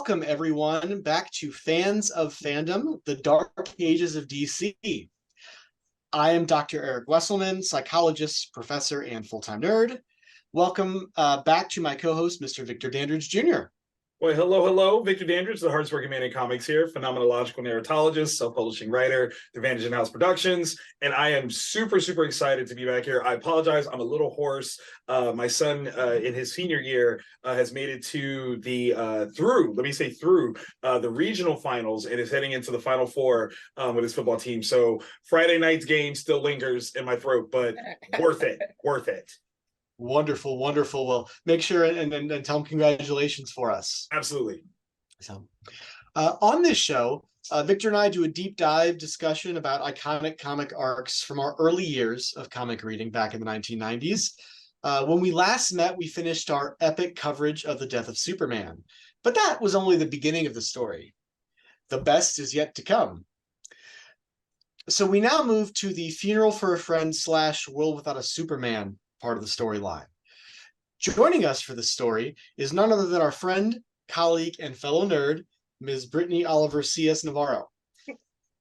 Welcome, everyone, back to Fans of Fandom, the Dark Ages of DC. I am Dr. Eric Wesselmann, psychologist, professor, and full-time nerd. Welcome back to my co-host, Mr. Victor Dandridge Jr. Well, hello. Victor Dandridge, the hardest working man in comics here, phenomenological narratologist, self-publishing writer, Advantage In-House Productions, and I am super excited to be back here. I apologize, I'm a little hoarse. My son, in his senior year, has made it to the through the regional finals and is heading into the Final Four with his football team. So Friday night's game still lingers in my throat, but worth it. Wonderful. Well, make sure and tell them congratulations for us. Absolutely. So, on this show, Victor and I do a deep dive discussion about iconic comic arcs from our early years of comic reading back in the 1990s. When we last met, we finished our epic coverage of the death of Superman, but that was only the beginning of the story. The best is yet to come. So we now move to the funeral for a friend / World Without a Superman part of the storyline. Joining us for this story is none other than our friend, colleague, and fellow nerd, Ms. Brittani Oliver Sillas Navarro.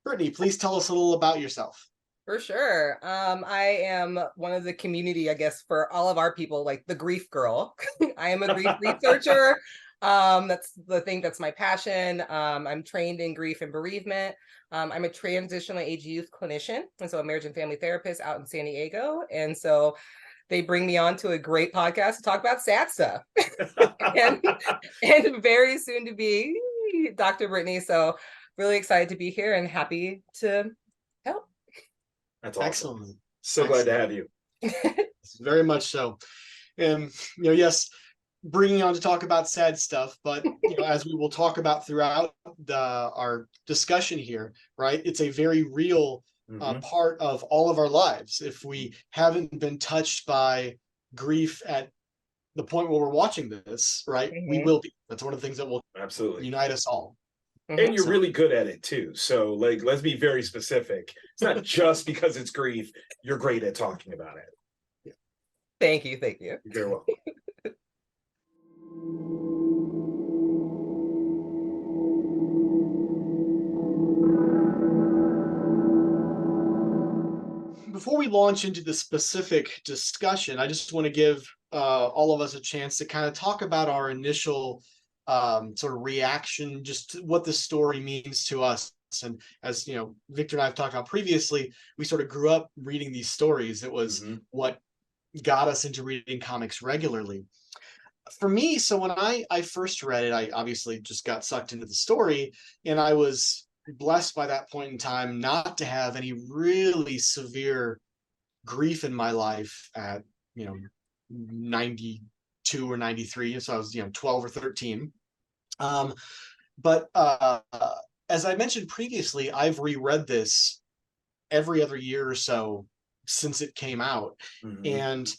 Brittani, please tell us a little about yourself. For sure. I am one of the community, I guess, for all of our people, like the grief girl. I am a grief researcher. That's the thing, that's my passion. I'm trained in grief and bereavement. I'm a transitional age youth clinician, and so a marriage and family therapist out in San Diego. And so they bring me on to a great podcast to talk about sad stuff. and very soon to be Dr. Brittani. So really excited to be here and happy to help. That's awesome. Excellent. So glad to have you. Very much so. And, yes, bringing on to talk about sad stuff, but as we will talk about throughout our discussion here, right? It's a very real part of all of our lives. If we haven't been touched by grief at the point where we're watching this, right, we will be. That's one of the things that will absolutely unite us all. And you're really good at it too. So let's be very specific. It's not just because it's grief. You're great at talking about it. Yeah. Thank you. You're very welcome. Before we launch into the specific discussion, I just want to give all of us a chance to kind of talk about our initial sort of reaction, just what the story means to us. And as Victor and I have talked about previously, we sort of grew up reading these stories. It was what got us into reading comics regularly. For me, so when I first read it, I obviously just got sucked into the story, and I was blessed by that point in time not to have any really severe grief in my life at 92 or 93. So I was 12 or 13. But as I mentioned previously, I've reread this every other year or so since it came out. And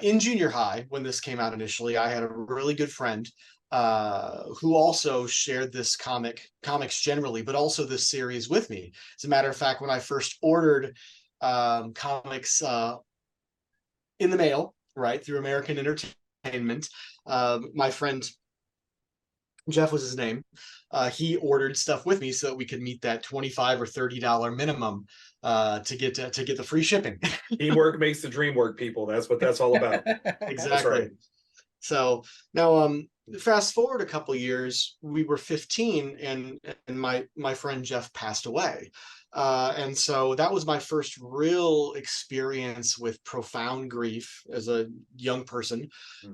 in junior high, when this came out initially, I had a really good friend who also shared this comics generally, but also this series with me. As a matter of fact, when I first ordered comics in the mail, right, through American Entertainment, my friend Jeff was his name. He ordered stuff with me so that we could meet that $25 or $30 minimum to get the free shipping. Teamwork makes the dream work, people. That's what that's all about. Exactly. Right. So now, fast forward a couple of years, we were 15, and my friend Jeff passed away, and so that was my first real experience with profound grief as a young person,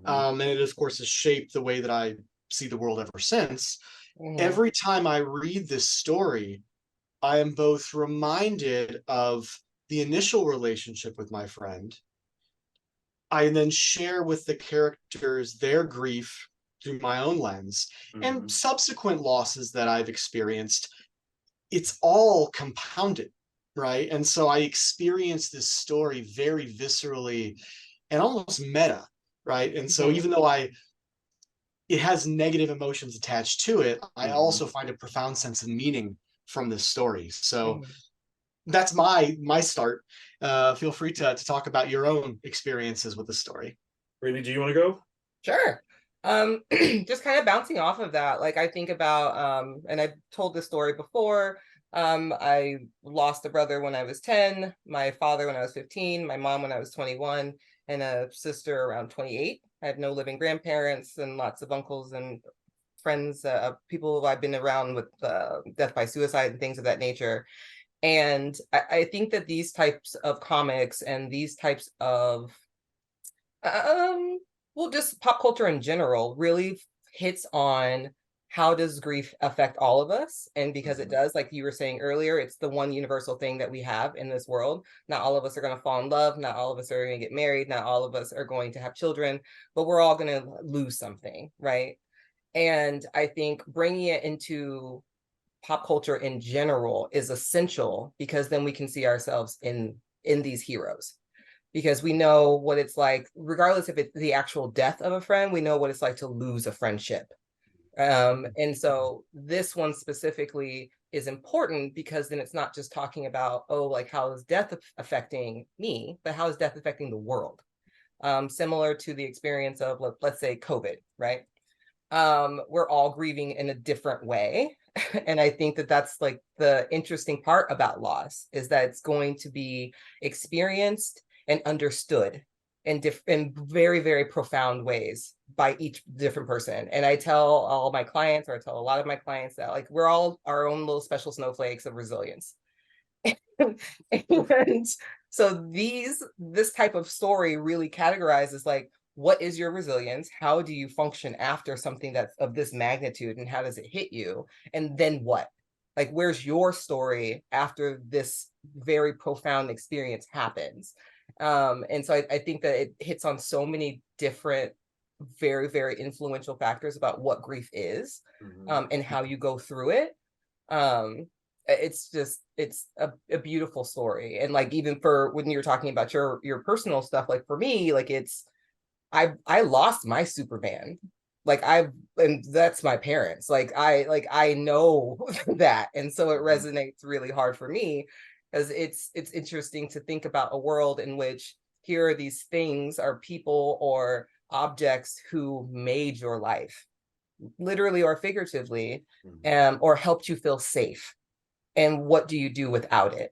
and it of course has shaped the way that I see the world ever since. Every time I read this story, I am both reminded of the initial relationship with my friend. I then share with the characters their grief through my own lens, and subsequent losses that I've experienced. It's all compounded, right? And so I experience this story very viscerally and almost meta, right? And so even though it has negative emotions attached to it, I also find a profound sense of meaning from this story. So that's my start. Feel free to talk about your own experiences with the story. Brittani, do you want to go? Sure. Just kind of bouncing off of that, like I think about, and I've told this story before. I lost a brother when I was 10, my father when I was 15, my mom when I was 21, and a sister around 28. I have no living grandparents and lots of uncles and friends, people I've been around with death by suicide and things of that nature. And I think that these types of comics and these types of well, just pop culture in general really hits on how does grief affect all of us. And because it does, like you were saying earlier, it's the one universal thing that we have in this world. Not all of us are going to fall in love, not all of us are going to get married, not all of us are going to have children, but we're all going to lose something, right? And I think bringing it into pop culture in general is essential, because then we can see ourselves in these heroes, because we know what it's like, regardless if it's the actual death of a friend, we know what it's like to lose a friendship. And so this one specifically is important, because then it's not just talking about, oh, like how is death affecting me, but how is death affecting the world? Similar to the experience of, let's say, COVID, right? We're all grieving in a different way. And I think that that's like the interesting part about loss, is that it's going to be experienced and understood in very, very profound ways by each different person. And I tell all my clients, or I tell a lot of my clients, that like we're all our own little special snowflakes of resilience. And so this type of story really categorizes like, what is your resilience? How do you function after something that's of this magnitude, and how does it hit you? And then what? Like, where's your story after this very profound experience happens? And so I think that it hits on so many different, very, very influential factors about what grief is, and how you go through it. It's a beautiful story. And like, even for when you're talking about your personal stuff, like for me, like I lost my Superman. And that's my parents. I know that. And so it resonates really hard for me, because it's interesting to think about a world in which here are these things, are people or objects who made your life, literally or figuratively, or helped you feel safe. And what do you do without it?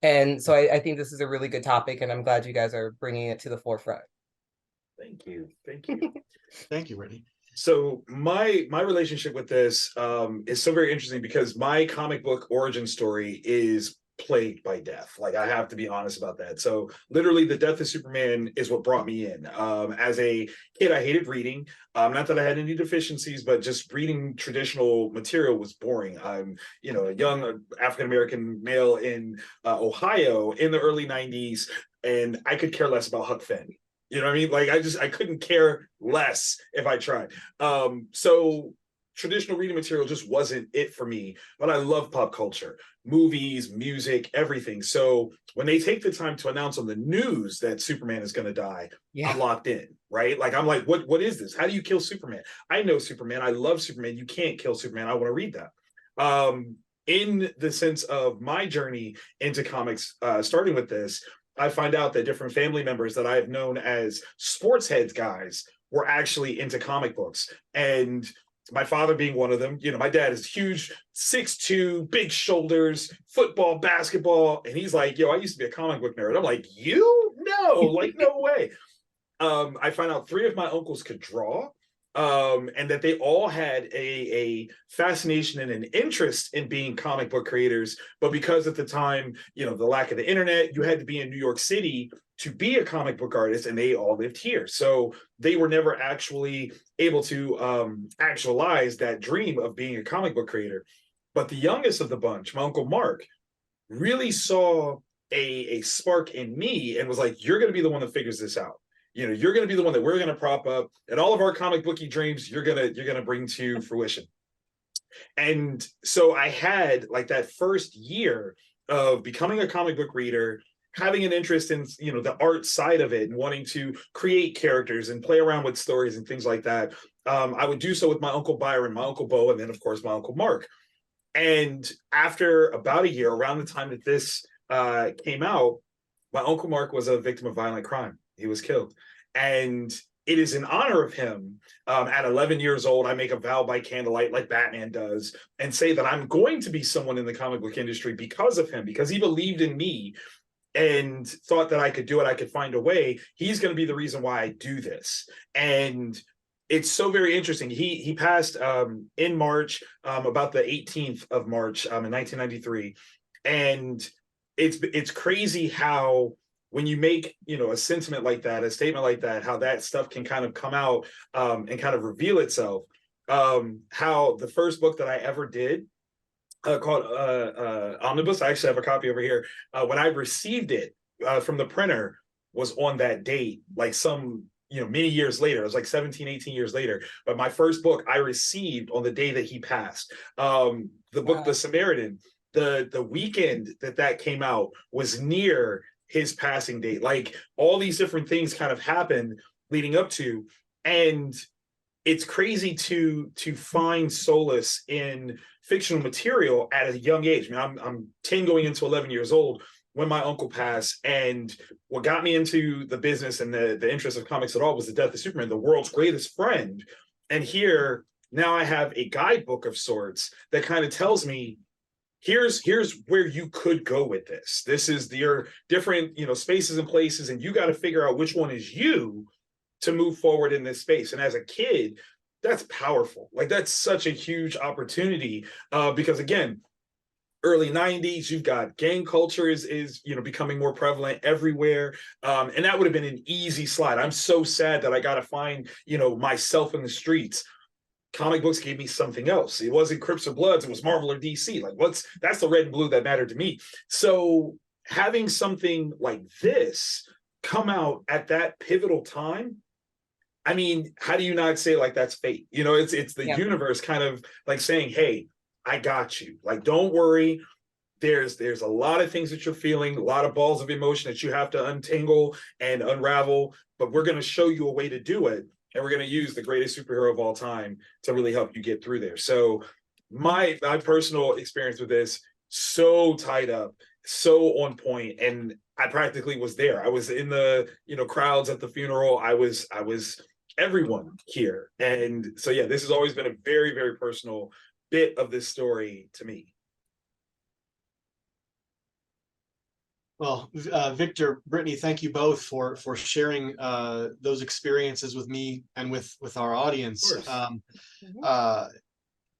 And so I think this is a really good topic, and I'm glad you guys are bringing it to the forefront. Thank you. Thank you. Thank you, Brittany. So my relationship with this is so very interesting, because my comic book origin story is plagued by death. Like, I have to be honest about that. So literally the death of Superman is what brought me in. As a kid, I hated reading. Not that I had any deficiencies, but just reading traditional material was boring. I'm, a young African-American male in Ohio in the early 90s, and I could care less about Huck Finn. You know what I mean? Like, I couldn't care less if I tried. So traditional reading material just wasn't it for me, but I love pop culture, movies, music, everything. So when they take the time to announce on the news that Superman is going to die, I'm locked in, right? Like, I'm like, what is this? How do you kill Superman? I know Superman. I love Superman. You can't kill Superman. I want to read that. In the sense of my journey into comics, starting with this, I find out that different family members that I've known as sports heads guys were actually into comic books. And my father being one of them. My dad is huge, 6'2", big shoulders, football, basketball. And he's like, yo, I used to be a comic book nerd. I'm like, you? No, like, no way. I find out 3 of my uncles could draw. And that they all had a fascination and an interest in being comic book creators. But because at the time, the lack of the internet, you had to be in New York City to be a comic book artist, and they all lived here. So they were never actually able to actualize that dream of being a comic book creator. But the youngest of the bunch, my Uncle Mark, really saw a spark in me and was like, you're going to be the one that figures this out. You're going to be the one that we're going to prop up, and all of our comic booky dreams, you're going to bring to fruition. And so I had like that first year of becoming a comic book reader, having an interest in, the art side of it and wanting to create characters and play around with stories and things like that. I would do so with my Uncle Byron, my Uncle Bo, and then of course my Uncle Mark. And after about a year, around the time that this came out, my Uncle Mark was a victim of violent crime. He was killed. And it is in honor of him. At 11 years old, I make a vow by candlelight like Batman does and say that I'm going to be someone in the comic book industry because of him, because he believed in me and thought that I could do it, I could find a way. He's going to be the reason why I do this. And it's so very interesting. He passed in March, about the 18th of March, in 1993. And it's crazy how when you make, you know, a sentiment like that, a statement like that, how that stuff can kind of come out and kind of reveal itself. How the first book that I ever did, called Omnibus, I actually have a copy over here. When I received it from the printer, was on that date, like some, you know, many years later. It was like 17, 18 years later. But my first book I received on the day that he passed. The book, The Samaritan, the weekend that came out was near his passing date. Like, all these different things kind of happened leading up to, and it's crazy to find solace in fictional material at a young age. I mean, I'm 10 going into 11 years old when my uncle passed, and what got me into the business and the interest of comics at all was the death of Superman, the world's greatest friend. And here, now I have a guidebook of sorts that kind of tells me, here's where you could go with this. This is your different, you know, spaces and places, and you got to figure out which one is you to move forward in this space. And as a kid, that's powerful. Like, that's such a huge opportunity, because again, early 90s, you've got gang culture is you know, becoming more prevalent everywhere, and that would have been an easy slide. I'm so sad that I got to find, you know, myself in the streets. Comic books gave me something else. It wasn't Crips or Bloods, it was Marvel or DC. Like, that's the red and blue that mattered to me. So having something like this come out at that pivotal time, I mean, how do you not say, like, that's fate? You know, it's the universe kind of like saying, hey, I got you. Like, don't worry. There's a lot of things that you're feeling, a lot of balls of emotion that you have to untangle and unravel, but we're going to show you a way to do it. And we're going to use the greatest superhero of all time to really help you get through there. So my personal experience with this, so tied up, so on point, and I practically was there. I was in the, you know, crowds at the funeral. I was everyone here. And so, yeah, this has always been a very, very personal bit of this story to me. Well, Victor, Brittany, thank you both for sharing those experiences with me and with our audience.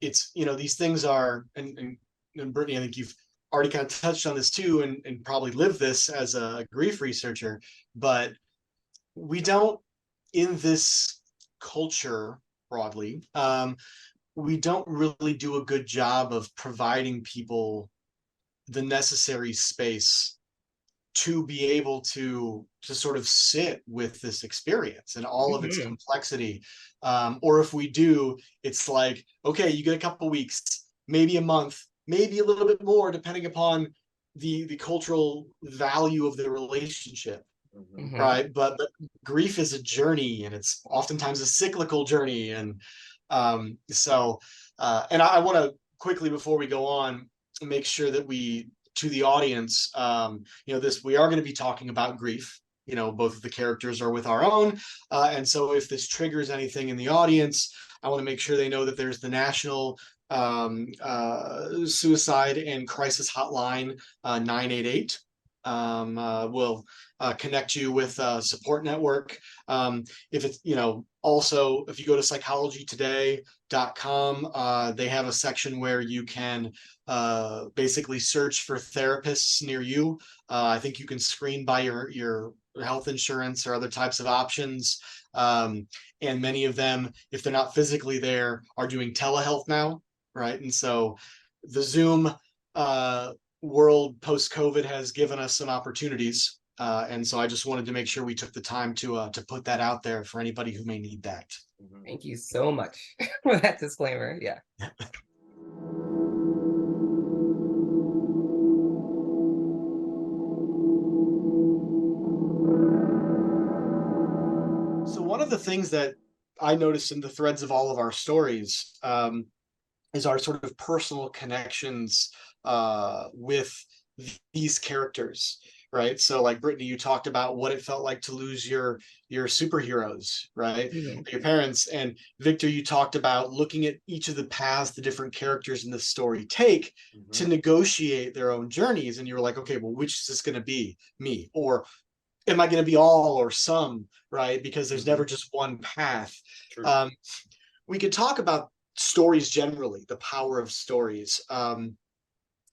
It's, you know, these things are, and Brittany, I think you've already kind of touched on this too, and probably lived this as a grief researcher, but we don't, in this culture broadly, we don't really do a good job of providing people the necessary space to be able to sort of sit with this experience and all of its complexity. Or if we do, it's like, okay, you get a couple weeks, maybe a month, maybe a little bit more, depending upon the cultural value of the relationship. Right. But grief is a journey, and it's oftentimes a cyclical journey. And and I want to quickly, before we go on, make sure that we, to the audience, you know, we are going to be talking about grief. You know, both of the characters are with our own. And so if this triggers anything in the audience, I want to make sure they know that there's the National Suicide and Crisis Hotline, 988. Will connect you with a support network. If it's, you know, also, if you go to psychologytoday.com, they have a section where you can basically search for therapists near you. I think you can screen by your health insurance or other types of options. And many of them, if they're not physically there, are doing telehealth now, right? And so the Zoom world post-COVID has given us some opportunities. And so I just wanted to make sure we took the time to put that out there for anybody who may need that. Thank you so much for that disclaimer. Yeah. So one of the things that I noticed in the threads of all of our stories is our sort of personal connections with these characters, right? So like Brittany, you talked about what it felt like to lose your superheroes, right? Your parents. And Victor, you talked about looking at each of the paths the different characters in the story take to negotiate their own journeys. And you were like, okay, well, which is this going to be, me? Or am I going to be all or some, right? Because there's never just one path. We could talk about stories generally, the power of stories.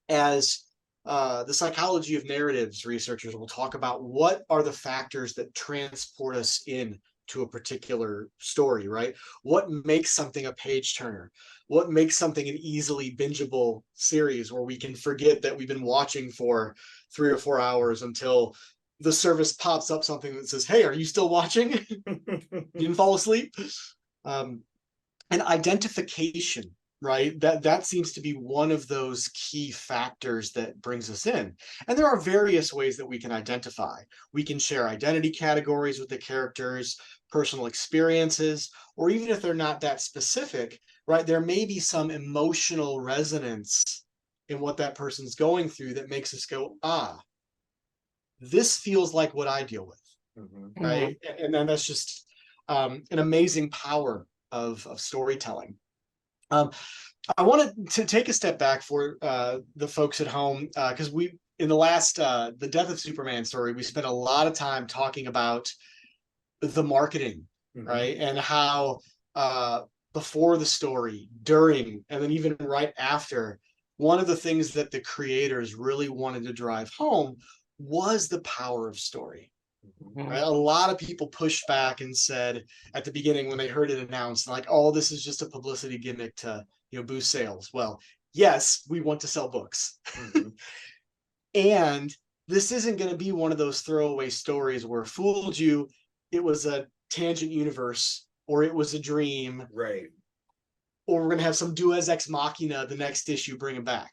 As the psychology of narratives researchers will talk about what are the factors that transport us in to a particular story, right? What makes something a page turner? What makes something an easily bingeable series where we can forget that we've been watching for 3 or 4 hours until the service pops up something that says, hey, are you still watching? You didn't fall asleep? And identification, right? That seems to be one of those key factors that brings us in. And there are various ways that we can identify. We can share identity categories with the characters, personal experiences, or even if they're not that specific, right? There may be some emotional resonance in what that person's going through that makes us go, ah, this feels like what I deal with, right? And then that's just an amazing power of storytelling. I wanted to take a step back for the folks at home, because we, in the last, the Death of Superman story, we spent a lot of time talking about the marketing, right? And how before the story, during, and then even right after, one of the things that the creators really wanted to drive home was the power of story. Right? A lot of people pushed back and said at the beginning when they heard it announced, like, oh, this is just a publicity gimmick to, boost sales. Well, yes, we want to sell books. And this isn't going to be one of those throwaway stories where fooled you, it was a tangent universe, or it was a dream. Right. Or we're going to have some Deus Ex Machina the next issue, bring it back.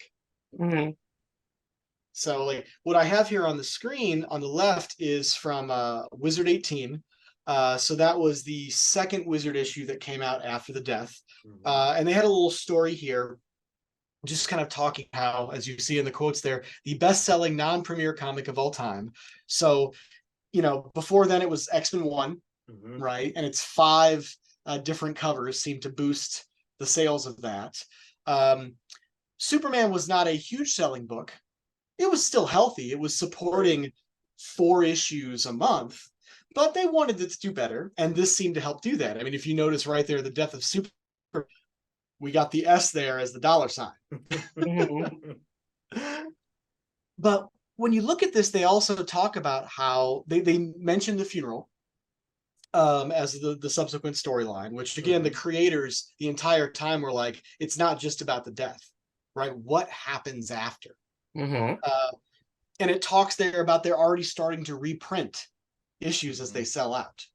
So like what I have here on the screen on the left is from Wizard 18. So that was the second Wizard issue that came out after the death. And they had a little story here, just kind of talking how, as you see in the quotes there, the best-selling non-premiere comic of all time. So, before then it was X-Men 1, right? And it's 5 different covers seem to boost the sales of that. Superman was not a huge selling book. It was still healthy. It was supporting 4 issues a month, but they wanted it to do better. And this seemed to help do that. I mean, if you notice right there, the Death of Superman, we got the S there as the dollar sign. But when you look at this, they also talk about how they mentioned the funeral as the subsequent storyline, which again, the creators the entire time were like, it's not just about the death, right? What happens after? And it talks there about they're already starting to reprint issues as they sell out.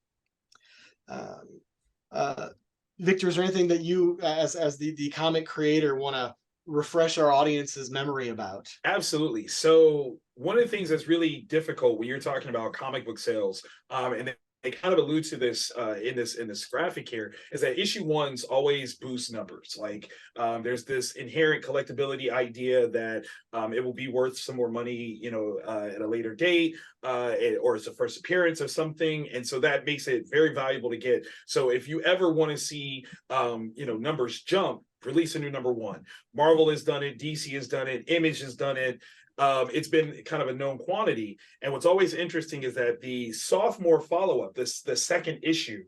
Victor, is there anything that you, as the comic creator, want to refresh our audience's memory about? Absolutely. So one of the things that's really difficult when you're talking about comic book sales, and they kind of allude to this in this graphic here, is that issue 1s always boost numbers. Like there's this inherent collectability idea that it will be worth some more money, at a later date, or it's a first appearance of something, and so that makes it very valuable to get. So if you ever want to see, numbers jump, release a new number 1. Marvel has done it, DC has done it, Image has done it. It's been kind of a known quantity. And what's always interesting is that the sophomore follow-up, the second issue,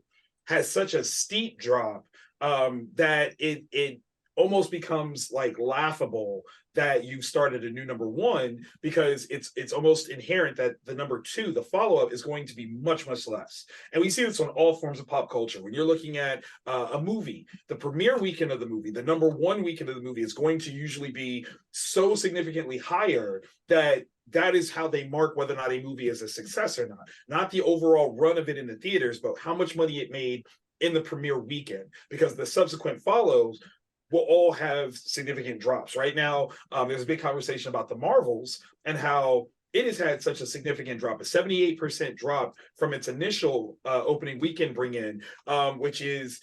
has such a steep drop that it almost becomes like laughable that you've started a new number 1, because it's almost inherent that the number 2, the follow-up, is going to be much, much less. And we see this on all forms of pop culture. When you're looking at a movie, the premiere weekend of the movie, the number 1 weekend of the movie is going to usually be so significantly higher that is how they mark whether or not a movie is a success or not the overall run of it in the theaters, but how much money it made in the premiere weekend, because the subsequent follows will all have significant drops. Right now, there's a big conversation about the Marvels and how it has had such a significant drop, a 78% drop from its initial opening weekend bring-in, which is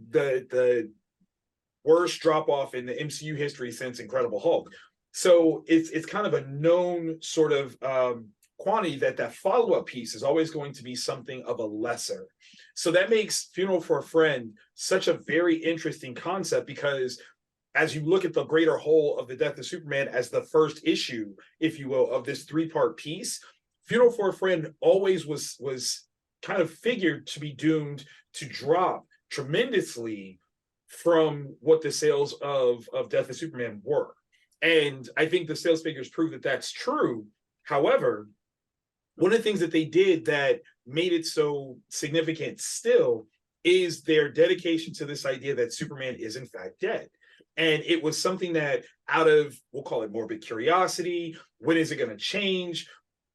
the worst drop-off in the MCU history since Incredible Hulk. So it's kind of a known sort of quantity, that follow-up piece is always going to be something of a lesser. So that makes Funeral for a Friend such a very interesting concept, because as you look at the greater whole of the Death of Superman as the first issue, if you will, of this 3-part piece, Funeral for a Friend always was kind of figured to be doomed to drop tremendously from what the sales of Death of Superman were. And I think the sales figures prove that that's true. However, one of the things that they did that made it so significant still is their dedication to this idea that Superman is in fact dead. And it was something that, out of, we'll call it morbid curiosity, when is it going to change?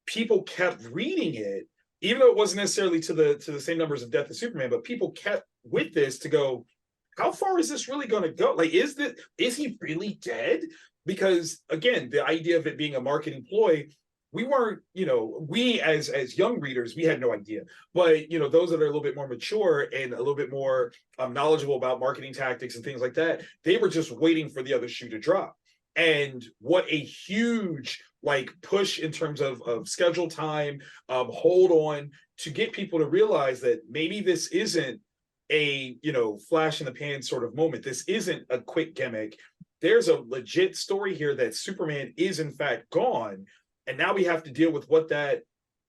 People kept reading it, even though it wasn't necessarily to the same numbers of Death of Superman, but people kept with this to go, how far is this really going to go? Like, is he really dead? Because again, the idea of it being a marketing ploy, we weren't, we as young readers, we had no idea. But, those that are a little bit more mature and a little bit more knowledgeable about marketing tactics and things like that, they were just waiting for the other shoe to drop. And what a huge push in terms of schedule time, hold on, to get people to realize that maybe this isn't a flash in the pan sort of moment. This isn't a quick gimmick. There's a legit story here that Superman is in fact gone. And now we have to deal with what that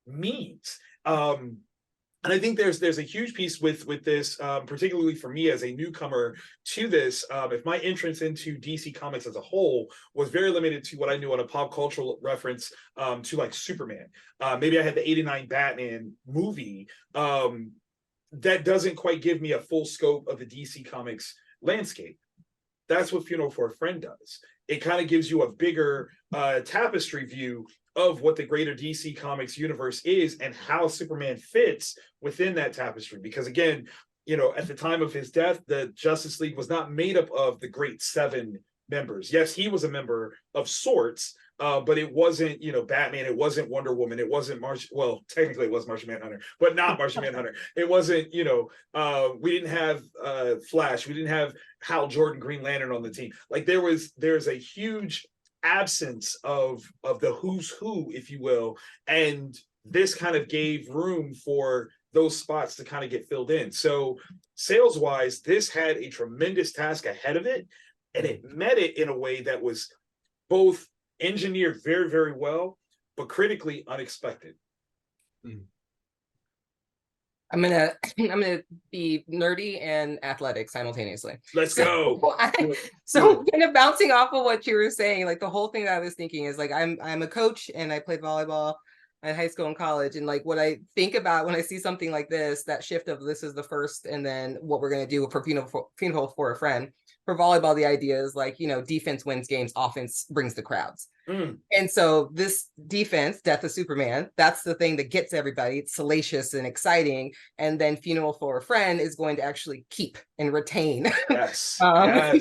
means. And I think there's a huge piece with this, particularly for me as a newcomer to this. If my entrance into DC Comics as a whole was very limited to what I knew on a pop cultural reference to Superman, maybe I had the '89 Batman movie, that doesn't quite give me a full scope of the DC Comics landscape. That's what Funeral for a Friend does. It kind of gives you a bigger tapestry view of what the greater DC Comics universe is and how Superman fits within that tapestry. Because again, at the time of his death, the Justice League was not made up of the great 7 members. Yes, he was a member of sorts, but it wasn't, Batman. It wasn't Wonder Woman. It wasn't well, technically it was Martian Manhunter, but not Martian Manhunter. It wasn't, we didn't have Flash. We didn't have Hal Jordan, Green Lantern on the team. There's a huge absence of the who's who, if you will, and this kind of gave room for those spots to kind of get filled in. So sales wise, this had a tremendous task ahead of it, and it met it in a way that was both engineered very, very well, but critically unexpected. I'm gonna be nerdy and athletic simultaneously. Let's go. So kind of bouncing off of what you were saying, the whole thing that I was thinking is I'm a coach and I played volleyball in high school and college, and what I think about when I see something like this, that shift of this is the first, and then what we're gonna do for Funeral for a Friend. For volleyball, the idea is defense wins games, offense brings the crowds. And so this defense, Death of Superman, that's the thing that gets everybody. It's salacious and exciting. And then Funeral for a Friend is going to actually keep and retain yes.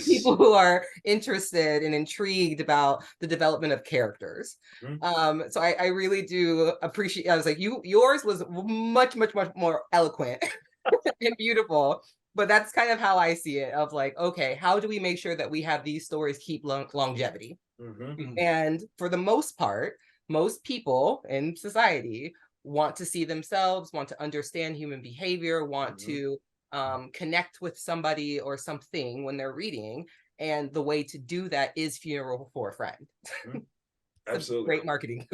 people who are interested and intrigued about the development of characters. So I really do appreciate, I was yours was much, much, much more eloquent and beautiful. But that's kind of how I see it, of okay, how do we make sure that we have these stories keep longevity? And for the most part, most people in society want to see themselves, want to understand human behavior, want to connect with somebody or something when they're reading. And the way to do that is Funeral for a Friend. Absolutely. Great marketing.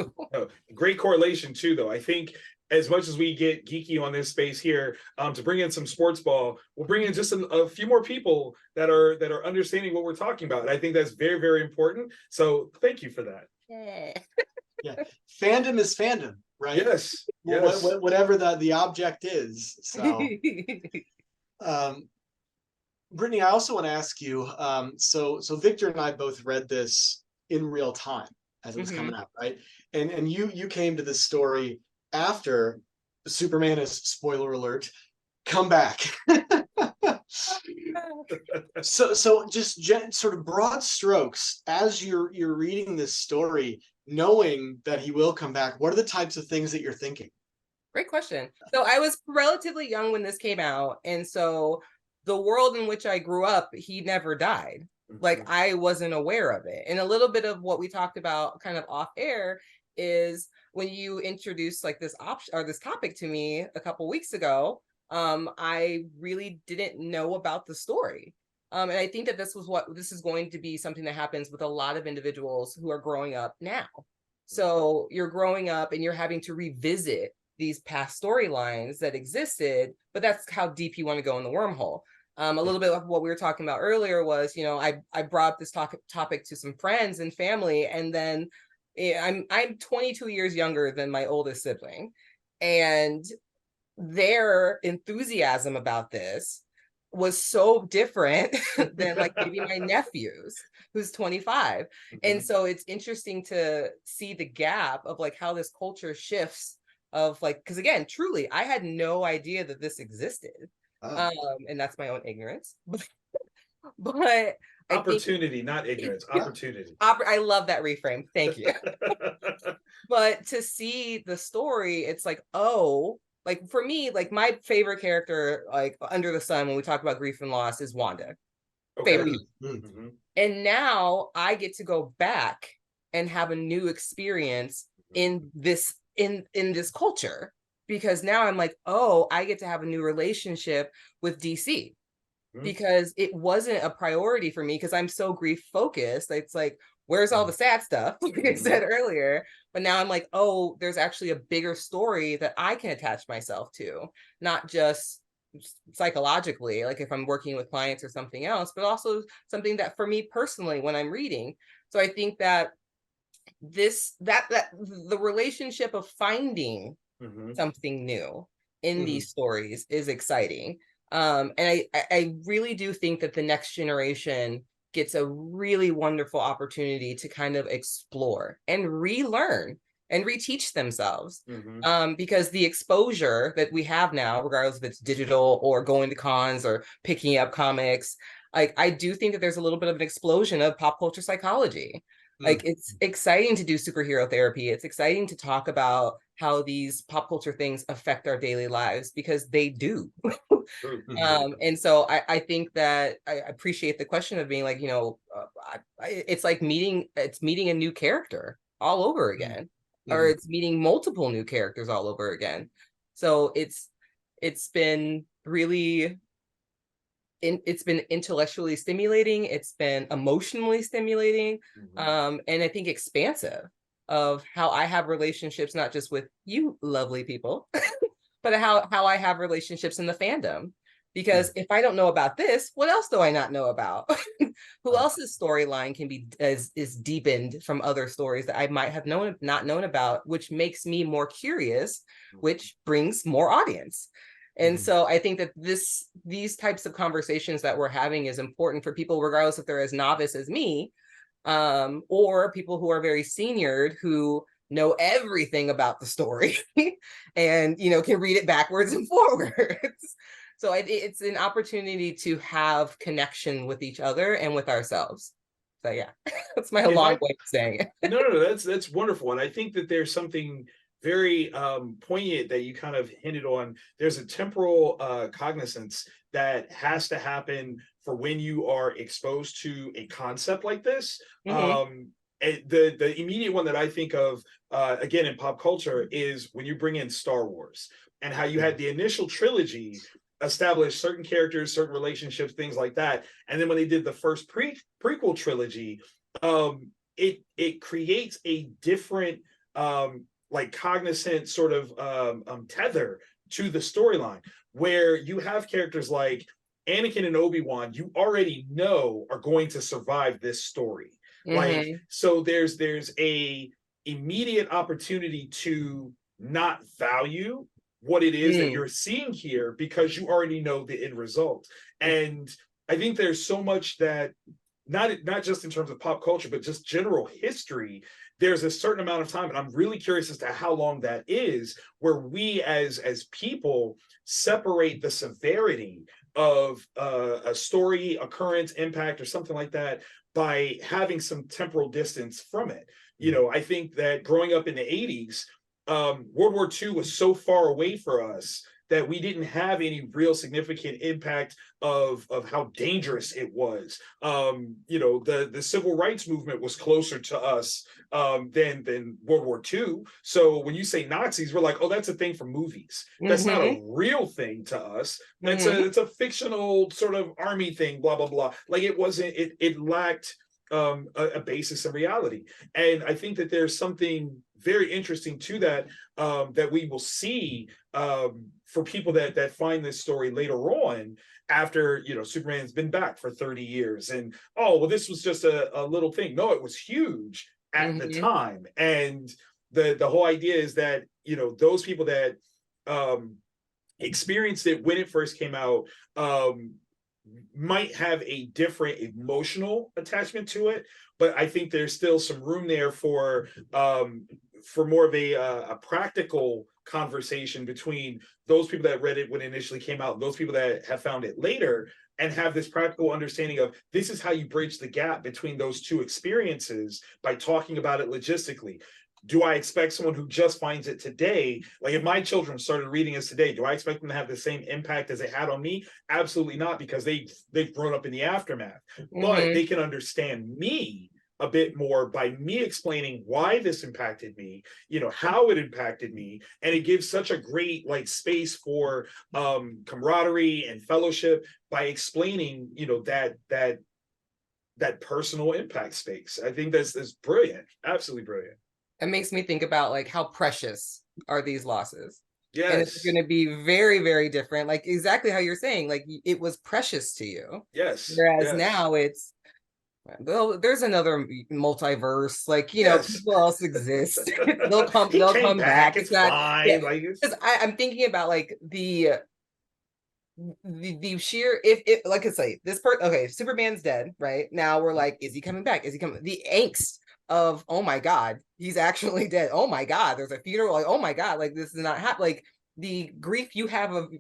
Great correlation too, though. I think as much as we get geeky on this space here, to bring in some sports ball, we'll bring in just a few more people that are understanding what we're talking about. And I think that's very, very important. So thank you for that. Yeah, fandom is fandom, right? Yes. Whatever the object is. So, Brittani, I also want to ask you. So Victor and I both read this in real time as it was coming out, right? And you came to this story after Superman is, spoiler alert, come back. so just sort of broad strokes, as you're reading this story, knowing that he will come back, what are the types of things that you're thinking? Great question. So I was relatively young when this came out, and so the world in which I grew up, he never died. I wasn't aware of it. And a little bit of what we talked about kind of off air is when you introduced like this option or this topic to me a couple weeks ago, I really didn't know about the story. And I think that this is going to be something that happens with a lot of individuals who are growing up now. So you're growing up and you're having to revisit these past storylines that existed, but that's how deep you want to go in the wormhole. A little bit of what we were talking about earlier was, I brought up this topic to some friends and family, and then I'm 22 years younger than my oldest sibling, and their enthusiasm about this was so different than like maybe my nephew's, who's 25. And so it's interesting to see the gap of like how this culture shifts of like, because again, truly, I had no idea that this existed. And that's my own ignorance. But opportunity, not ignorance, opportunity. I love that reframe. Thank you. But to see the story, it's like, oh, like for me, like my favorite character, like under the sun, when we talk about grief and loss, is Wanda. Okay. Favorite. And now I get to go back and have a new experience in this culture, because now I'm like, oh, I get to have a new relationship with DC, because it wasn't a priority for me because I'm so grief focused. It's like, where's all the sad stuff, like I said earlier? But now I'm like, oh, there's actually a bigger story that I can attach myself to, not just psychologically, like if I'm working with clients or something else, but also something that for me personally when I'm reading. So I think that the relationship of finding something new in these stories is exciting. And I really do think that the next generation gets a really wonderful opportunity to kind of explore and relearn and reteach themselves. Because the exposure that we have now, regardless if it's digital or going to cons or picking up comics, like I do think that there's a little bit of an explosion of pop culture psychology. Like it's exciting to do superhero therapy. It's exciting to talk about how these pop culture things affect our daily lives, because they do. And so I think that I appreciate the question of being like, it's like meeting a new character all over again, or it's meeting multiple new characters all over again. So it's been really, it's been intellectually stimulating, it's been emotionally stimulating, and I think expansive of how I have relationships, not just with you lovely people, but how I have relationships in the fandom. Because if I don't know about this, what else do I not know about? Who else's storyline can be is deepened from other stories that I might have not known about, which makes me more curious, which brings more audience. And so I think that these types of conversations that we're having is important for people, regardless if they're as novice as me, or people who are very seniored, who know everything about the story and can read it backwards and forwards. So it's an opportunity to have connection with each other and with ourselves. So yeah, that's my long way of saying it. No, that's wonderful. And I think that there's something very poignant that you kind of hinted on. There's a temporal cognizance that has to happen for when you are exposed to a concept like this. The immediate one that I think of, again, in pop culture, is when you bring in Star Wars, and how you had the initial trilogy establish certain characters, certain relationships, things like that. And then when they did the first prequel trilogy, it creates a different like cognizant sort of tether to the storyline, where you have characters like Anakin and Obi-Wan you already know are going to survive this story. Like, so there's a immediate opportunity to not value what it is that you're seeing here, because you already know the end result. And I think there's so much that not just in terms of pop culture, but just general history, there's a certain amount of time, and I'm really curious as to how long that is, where we as people separate the severity of a story, occurrence, impact, or something like that by having some temporal distance from it. I think that growing up in the 80s, World War II was so far away for us that we didn't have any real significant impact of how dangerous it was. You know, the civil rights movement was closer to us than World War II. So when you say Nazis, we're like, oh, that's a thing from movies. That's not a real thing to us. That's it's a fictional sort of army thing, blah blah blah. Like it wasn't. It lacked a basis in reality. And I think that there's something very interesting to that, that we will see for people that find this story later on, after, you know, Superman's been back for 30 years and, oh, well, this was just a little thing. No, it was huge at the time. And the whole idea is that, you know, those people that experienced it when it first came out might have a different emotional attachment to it, but I think there's still some room there for more of a practical conversation between those people that read it when it initially came out and those people that have found it later, and have this practical understanding of this is how you bridge the gap between those two experiences by talking about it logistically. Do I expect someone who just finds it today, like if my children started reading this today, do I expect them to have the same impact as it had on me? Absolutely not, because they've grown up in the aftermath. But they can understand me a bit more by me explaining why this impacted me, you know, how it impacted me. And it gives such a great like space for camaraderie and fellowship by explaining, you know, that personal impact space. I think that's brilliant, absolutely brilliant. It makes me think about like how precious are these losses. Yes. And it's going to be very, very different. Like exactly how you're saying, like it was precious to you. Yes. Whereas now it's, well, there's another multiverse, like, you know, people else exist. they'll come back. It's fine. Yeah. Like I'm thinking about like the sheer, if like I say, this part, okay, Superman's dead, right? Now we're like, is he coming back? Is he coming? The angst of, oh my God, he's actually dead. Oh my God, there's a funeral. Like, oh my God, like this is not happening. Like the grief you have of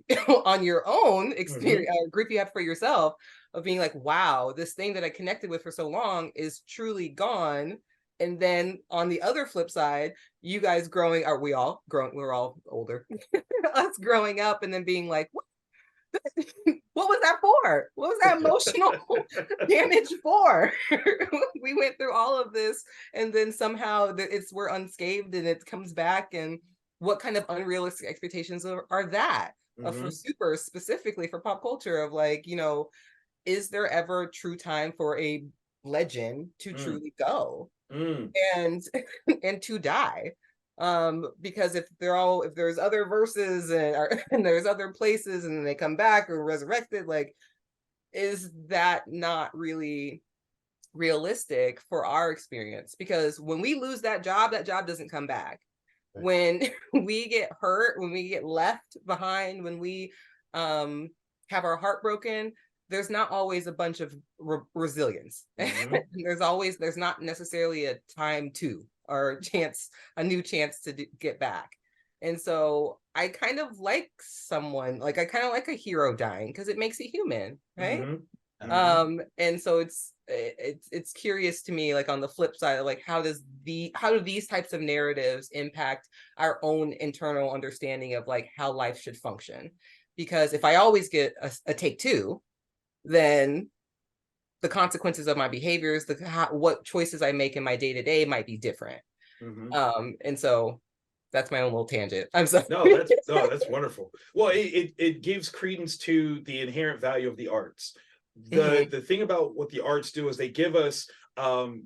on your own experience, grief you have for yourself, of being like, wow, this thing that I connected with for so long is truly gone. And then on the other flip side, you guys growing, are we all growing? We're all older. Us growing up and then being like, what was that for? What was that emotional damage for? We went through all of this, and then somehow we're unscathed, and it comes back. And what kind of unrealistic expectations are that for super specifically for pop culture? Of like, you know, is there ever a true time for a legend to truly go and to die? Because if there's other verses and there's other places and they come back or resurrected, like, is that not really realistic for our experience? Because when we lose that job doesn't come back. When we get hurt, when we get left behind, when we have our heart broken, there's not always a bunch of resilience. There's not necessarily a time to, or a new chance to get back. And so I kind of like I kind of like a hero dying, because it makes it human, right? And so it's curious to me, like on the flip side, like how do these types of narratives impact our own internal understanding of like how life should function? Because if I always get a take two, then the consequences of my behaviors, what choices I make in my day-to-day might be different. And so that's my own little tangent. I'm sorry. No, that's wonderful. Well, it gives credence to the inherent value of the arts. The thing about what the arts do is they give us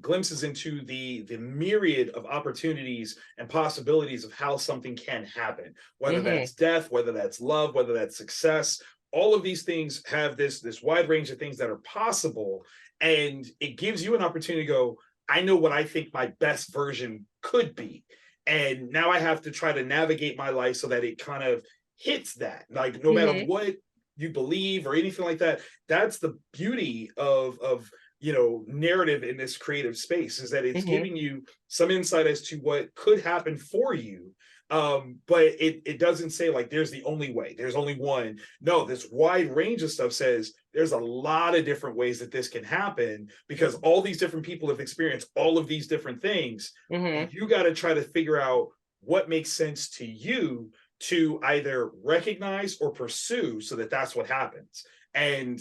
glimpses into the myriad of opportunities and possibilities of how something can happen, whether that's death, whether that's love, whether that's success. All of these things have this wide range of things that are possible, and it gives you an opportunity to go, I know what I think my best version could be, and now I have to try to navigate my life so that it kind of hits that. Like no matter what you believe or anything like that, that's the beauty of you know, narrative in this creative space, is that it's giving you some insight as to what could happen for you. But it doesn't say like there's the only way, there's only one. No, this wide range of stuff says there's a lot of different ways that this can happen, because all these different people have experienced all of these different things. And you got to try to figure out what makes sense to you to either recognize or pursue, so that that's what happens. And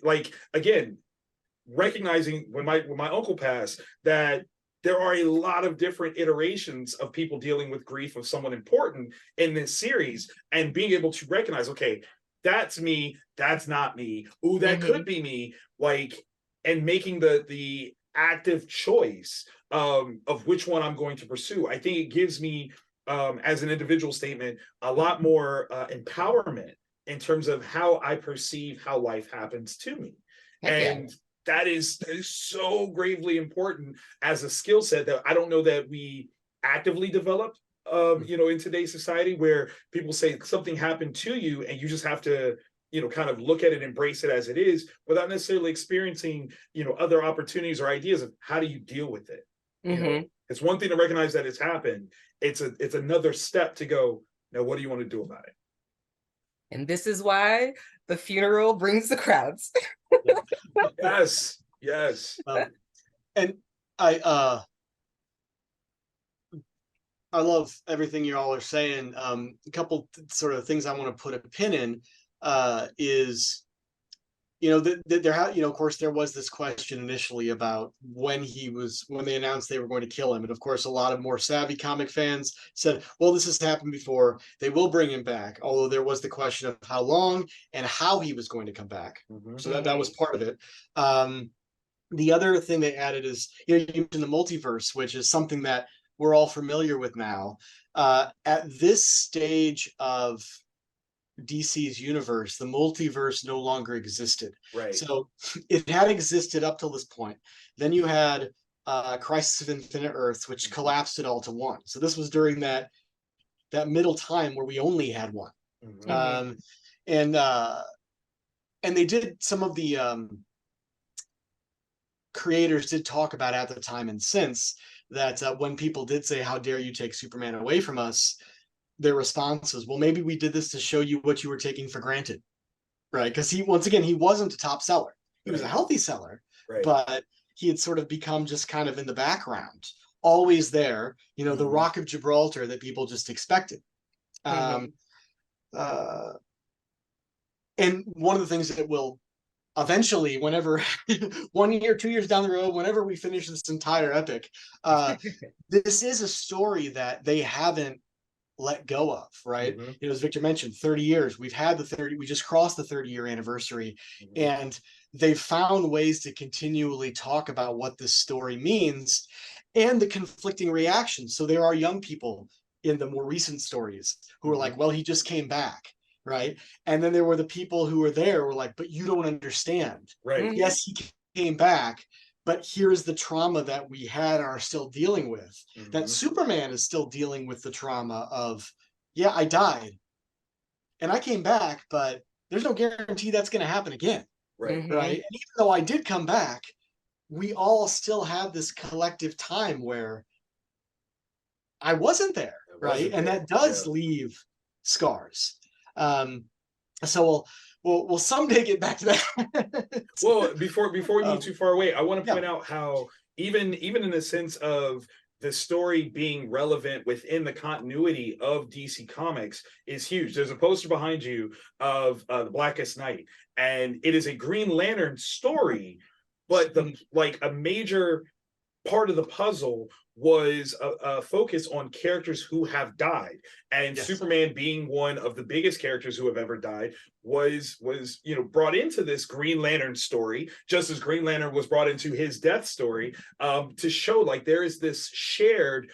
like, again, recognizing when my uncle passed, that there are a lot of different iterations of people dealing with grief of someone important in this series, and being able to recognize, okay, that's me, that's not me, ooh, that could be me, like, and making the active choice of which one I'm going to pursue. I think it gives me, as an individual statement, a lot more empowerment in terms of how I perceive how life happens to me. And that is so gravely important as a skill set that I don't know that we actively develop, in today's society, where people say something happened to you and you just have to, kind of look at it, embrace it as it is, without necessarily experiencing, other opportunities or ideas of how do you deal with it. It's one thing to recognize that it's happened. It's another step to go, now what do you want to do about it? And this is why the funeral brings the crowds. Yes. And I love everything you all are saying. A couple sort of things I want to put a pin in is, of course, there was this question initially about when they announced they were going to kill him. And of course, a lot of more savvy comic fans said, well, this has happened before. They will bring him back. Although there was the question of how long and how he was going to come back. So that was part of it. The other thing they added is, you mentioned the multiverse, which is something that we're all familiar with now. At this stage of DC's universe, the multiverse no longer existed. Right. So it had existed up till this point. Then you had Crisis of Infinite Earths, which collapsed it all to one. So this was during that middle time where we only had one. And they did, some of the creators did talk about at the time and since that when people did say, how dare you take Superman away from us, their response was, well, maybe we did this to show you what you were taking for granted, right? Because he wasn't a top seller. He was a healthy seller, but he had sort of become just kind of in the background, always there, the Rock of Gibraltar that people just expected. And one of the things that will eventually, whenever 1 year, 2 years down the road, whenever we finish this entire epic, this is a story that they haven't let go of, right? As Victor mentioned, 30 years. We just crossed the 30-year anniversary, and they've found ways to continually talk about what this story means and the conflicting reactions. So there are young people in the more recent stories who are like, well, he just came back. Right. And then there were the people who were there were like, but you don't understand. Right. Yes, he came back, but here's the trauma that we had and are still dealing with. That Superman is still dealing with the trauma of, yeah, I died and I came back, but there's no guarantee that's going to happen again. Right. And even though I did come back, we all still have this collective time where I wasn't there. And that does leave scars. So we'll someday get back to that. Well, before we move too far away, I want to point out how even in the sense of the story being relevant within the continuity of DC Comics is huge. There's a poster behind you of the Blackest Night, and it is a Green Lantern story, but a major part of the puzzle was a focus on characters who have died, and Superman being one of the biggest characters who have ever died was brought into this Green Lantern story, just as Green Lantern was brought into his death story, to show like there is this shared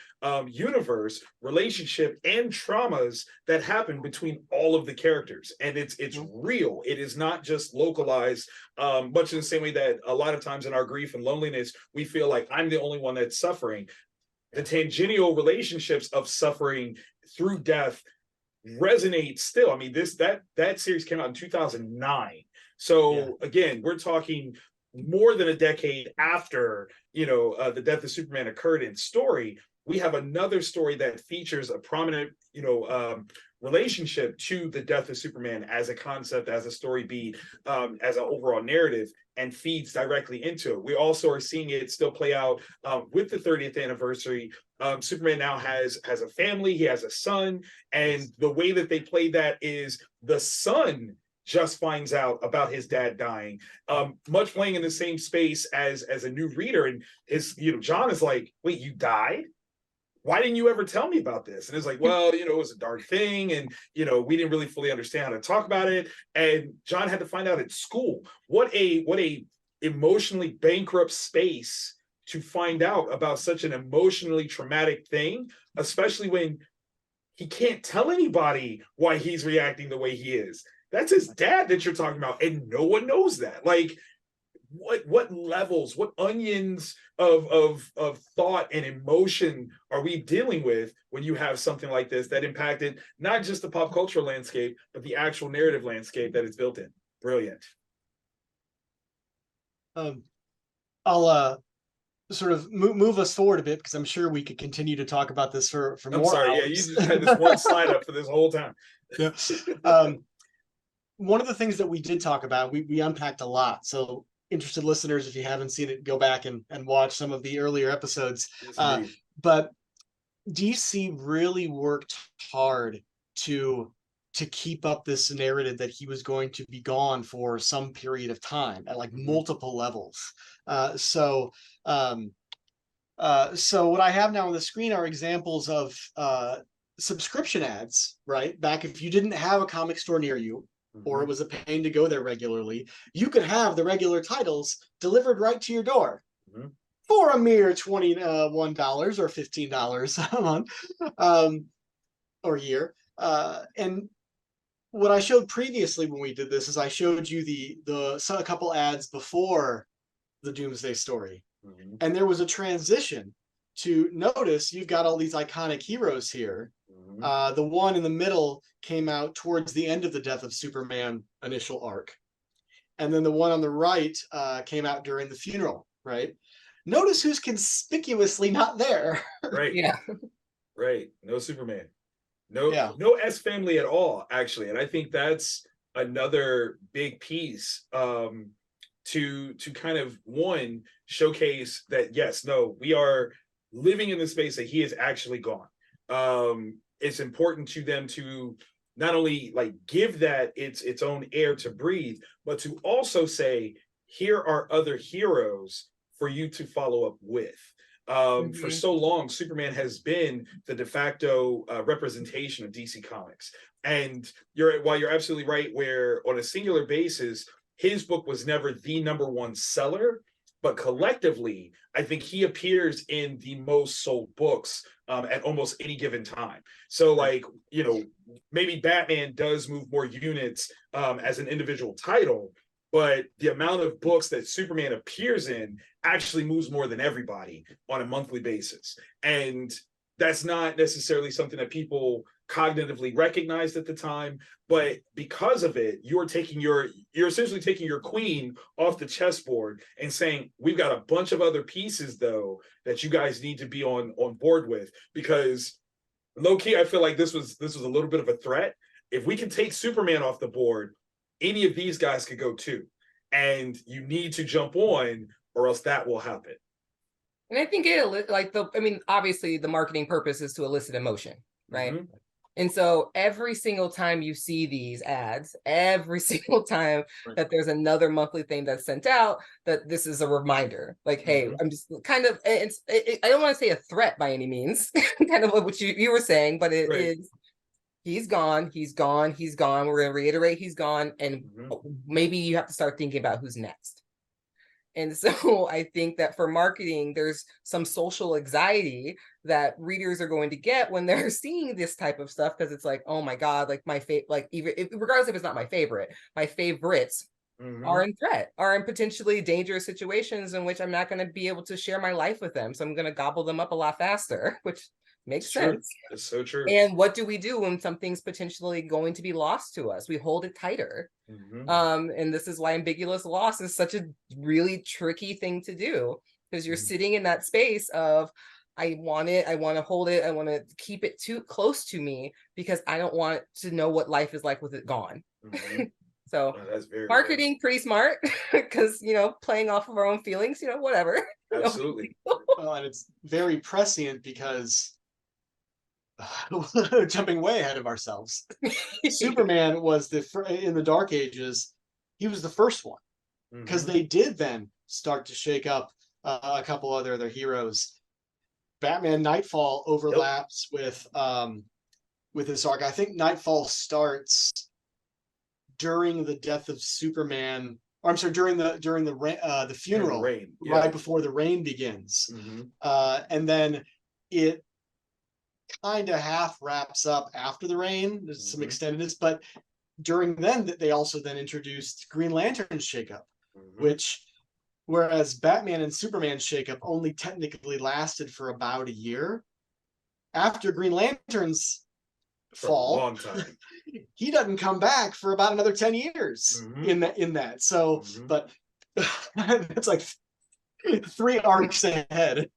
universe, relationship, and traumas that happen between all of the characters, and it's real. It is not just localized, much in the same way that a lot of times in our grief and loneliness we feel like I'm the only one that's suffering. The tangential relationships of suffering through death resonate still. I mean, that series came out in 2009. So again, we're talking more than a decade after the death of Superman occurred in story. We have another story that features a prominent relationship to the death of Superman as a concept, as a story beat, as an overall narrative, and feeds directly into it. We also are seeing it still play out with the 30th anniversary. Superman now has a family, he has a son, and the way that they play that is the son just finds out about his dad dying, much playing in the same space as a new reader. And John is like, wait, you died? Why didn't you ever tell me about this? And it's like, well, it was a dark thing. And, we didn't really fully understand how to talk about it. And John had to find out at school. What a emotionally bankrupt space to find out about such an emotionally traumatic thing, especially when he can't tell anybody why he's reacting the way he is. That's his dad that you're talking about. And no one knows that. Like, what levels, what onions of thought and emotion are we dealing with when you have something like this that impacted not just the pop culture landscape, but the actual narrative landscape that it's built in? Brilliant. I'll sort of move us forward a bit, because I'm sure we could continue to talk about this for I'm more sorry, hours. yeah, you just had this one slide up for this whole time. Yeah. One of the things that we did talk about, we unpacked a lot. So interested listeners, if you haven't seen it, go back and watch some of the earlier episodes. Yes, But DC really worked hard to keep up this narrative that he was going to be gone for some period of time at like multiple levels. So what I have now on the screen are examples of subscription ads, right? Back if you didn't have a comic store near you, or it was a pain to go there regularly, you could have the regular titles delivered right to your door for a mere $21 or $15 a month or year. And what I showed previously when we did this is I showed you a couple ads before the Doomsday Story. And there was a transition to notice you've got all these iconic heroes here. The one in the middle came out towards the end of the Death of Superman initial arc. And then the one on the right came out during the funeral, right? Notice who's conspicuously not there. Right. Yeah. Right. No Superman. No S family at all, actually. And I think that's another big piece to kind of, one, showcase that, yes, no, we are living in the space that he is actually gone. It's important to them to not only like give that its own air to breathe, but to also say, here are other heroes for you to follow up with. For so long, Superman has been the de facto representation of DC Comics. And while you're absolutely right, where on a singular basis, his book was never the #1 seller, but collectively, I think he appears in the most sold books at almost any given time. So like, maybe Batman does move more units as an individual title, but the amount of books that Superman appears in actually moves more than everybody on a monthly basis. And that's not necessarily something that people cognitively recognized at the time, but because of it, you're essentially taking your queen off the chessboard and saying, we've got a bunch of other pieces though that you guys need to be on board with, because low-key, I feel like this was a little bit of a threat. If we can take Superman off the board, any of these guys could go too. And you need to jump on, or else that will happen. And I think obviously the marketing purpose is to elicit emotion, right? And so every single time you see these ads, every single time that there's another monthly thing that's sent out, that this is a reminder, like, hey, I'm just kind of, I don't want to say a threat by any means, kind of what you were saying, but it is, he's gone. We're going to reiterate he's gone. And maybe you have to start thinking about who's next. And so I think that for marketing, there's some social anxiety that readers are going to get when they're seeing this type of stuff, because it's like, oh my God, like regardless if it's not my favorite, my favorites are in threat, are in potentially dangerous situations in which I'm not going to be able to share my life with them. So I'm going to gobble them up a lot faster, which makes sense. It's so true. And what do we do when something's potentially going to be lost to us? We hold it tighter. And this is why ambiguous loss is such a really tricky thing to do, because you're sitting in that space of, I want it. I want to hold it. I want to keep it too close to me because I don't want to know what life is like with it gone. Mm-hmm. So Oh, that's very marketing real. pretty smart because playing off of our own feelings, whatever. Absolutely. Well, and it's very prescient because jumping way ahead of ourselves. Superman was in the Dark Ages. He was the first one because Mm-hmm. they did then start to shake up a couple other heroes. Batman Nightfall overlaps with this arc. I think Nightfall starts during the death of Superman. Or I'm sorry, during the During the funeral, rain. right Yeah. before the rain begins, Mm-hmm. and then it kind of half wraps up after the rain. There's some Mm-hmm. extendedness, but during then they also then introduced Green Lantern's shakeup, Mm-hmm. which whereas Batman and Superman's shakeup only technically lasted for about a year, after Green Lantern's For a fall, long time. he doesn't come back for about another 10 years Mm-hmm. in that. So, Mm-hmm. but it's like 3 arcs ahead.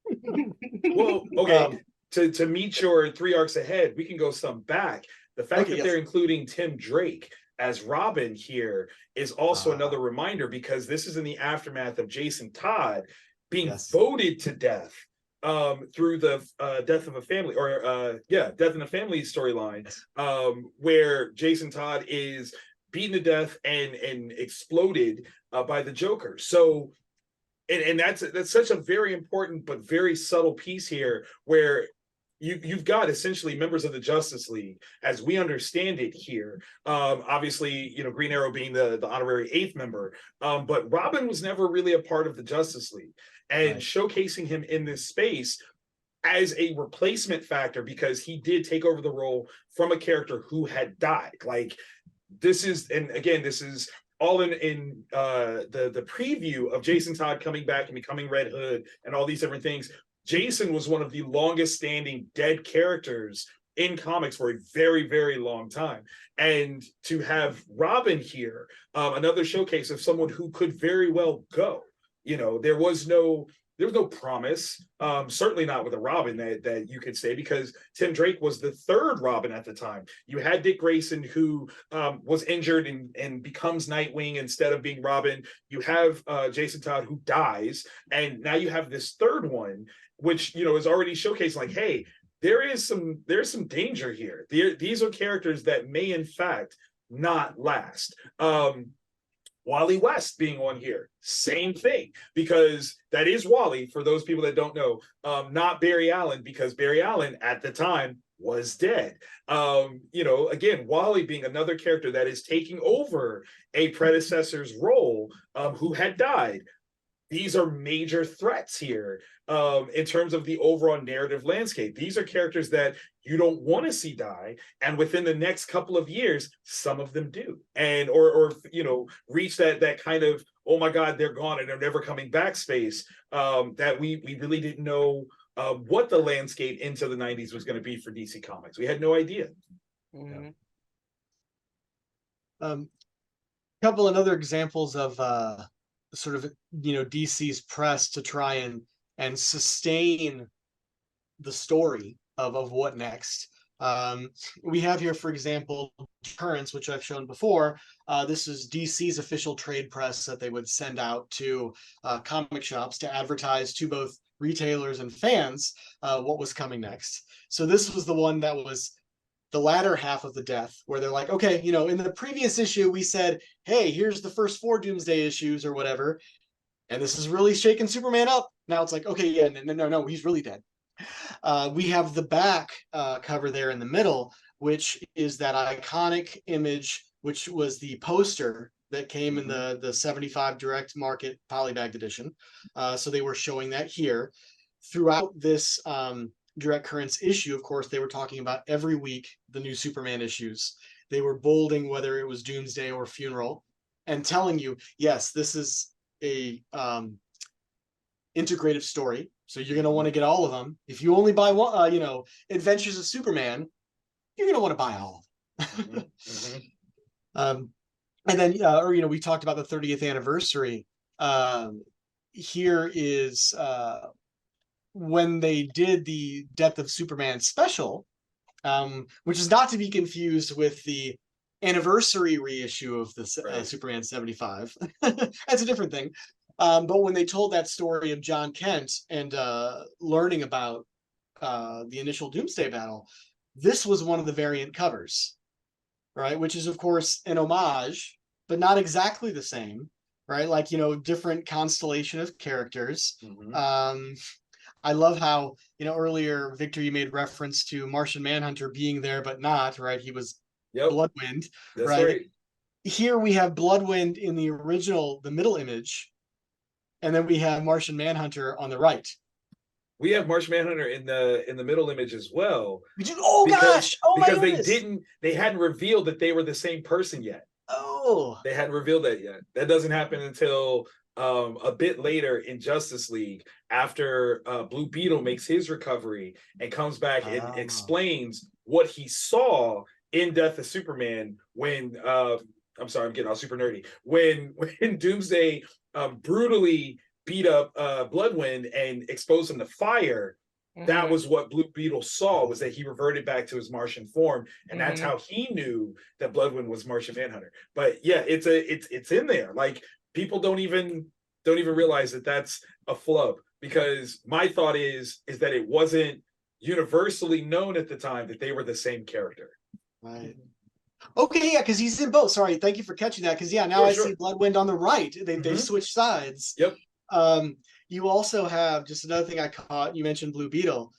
Well, okay. Um, To meet your 3 arcs ahead, we can go some back. The fact okay, that yes. they're including Tim Drake as Robin here is also another reminder, because this is in the aftermath of Jason Todd being voted to death through the death of a family, or death in a family storyline, where Jason Todd is beaten to death and exploded by the Joker. So and that's such a very important but very subtle piece here, where you've got essentially members of the Justice League as we understand it here. Obviously, Green Arrow being the honorary 8th member, but Robin was never really a part of the Justice League, and showcasing him in this space as a replacement factor, because he did take over the role from a character who had died. Like, this is, and again, this is all in the preview of Jason Todd coming back and becoming Red Hood and all these different things. Jason was one of the longest standing dead characters in comics for a very, very long time. And to have Robin here, another showcase of someone who could very well go. There was no promise, certainly not with a Robin that you could say, because Tim Drake was the 3rd Robin at the time. You had Dick Grayson, who was injured and becomes Nightwing instead of being Robin. You have Jason Todd, who dies, and now you have this 3rd one, which is already showcased like, hey, there's some danger here. These are characters that may in fact not last. Wally West being on here, same thing, because that is Wally, for those people that don't know, not Barry Allen, because Barry Allen at the time was dead. Again, Wally being another character that is taking over a predecessor's role, who had died. These are major threats here, in terms of the overall narrative landscape. These are characters that you don't want to see die, and within the next couple of years, some of them do, and or reach that kind of, oh my God, they're gone and they're never coming back space, that we really didn't know what the landscape into the 90s was going to be for DC Comics. We had no idea. Mm-hmm. Couple of other examples of sort of DC's press to try and sustain the story of what next. We have here, for example, Currents, which I've shown before. This is DC's official trade press that they would send out to comic shops to advertise to both retailers and fans what was coming next. So this was the one that was the latter half of the death, where they're like, okay, in the previous issue, we said, hey, here's the first 4 Doomsday issues or whatever, and this is really shaking Superman up. Now it's like, okay, yeah, no, he's really dead. We have the back cover there in the middle, which is that iconic image, which was the poster that came in the 75 direct market polybagged edition. So they were showing that here. Throughout this Direct Currents issue, of course, they were talking about every week the new Superman issues. They were bolding whether it was Doomsday or Funeral, and telling you, yes, this is a integrative story, so you're going to want to get all of them. If you only buy one, Adventures of Superman, you're going to want to buy all of them. And then we talked about the 30th anniversary. Here is when they did the Death of Superman special, which is not to be confused with the anniversary reissue of the Superman 75. That's a different thing. But when they told that story of John Kent and learning about the initial Doomsday battle, this was one of the variant covers, right? Which is, of course, an homage, but not exactly the same, right? Like, you know, different constellation of characters. I love how, you know, earlier, Victor, you made reference to Martian Manhunter being there, but not, right? He was Bloodwind, That's right? Here we have Bloodwind in the original, the middle image, and then we have Martian Manhunter on the right. We have Martian Manhunter in the middle image as well. Oh gosh! Oh my goodness! Because they hadn't revealed that they were the same person yet. Oh, they hadn't revealed that yet. That doesn't happen until a bit later in Justice League, after Blue Beetle makes his recovery and comes back and explains what he saw in Death of Superman when I'm sorry, I'm getting all super nerdy. When Doomsday brutally beat up Bloodwind and exposed him to fire. That was what Blue Beetle saw, was that he reverted back to his Martian form, and that's how he knew that Bloodwind was Martian Manhunter. But yeah, it's in there. Like, people don't even realize that that's a flub, because my thought is that it wasn't universally known at the time that they were the same character. Right. Okay, yeah, because he's in both. Sorry, thank you for catching that. Because now I see Bloodwind on the right. They switch sides. Yep. You also have, just another thing I caught, you mentioned Blue Beetle.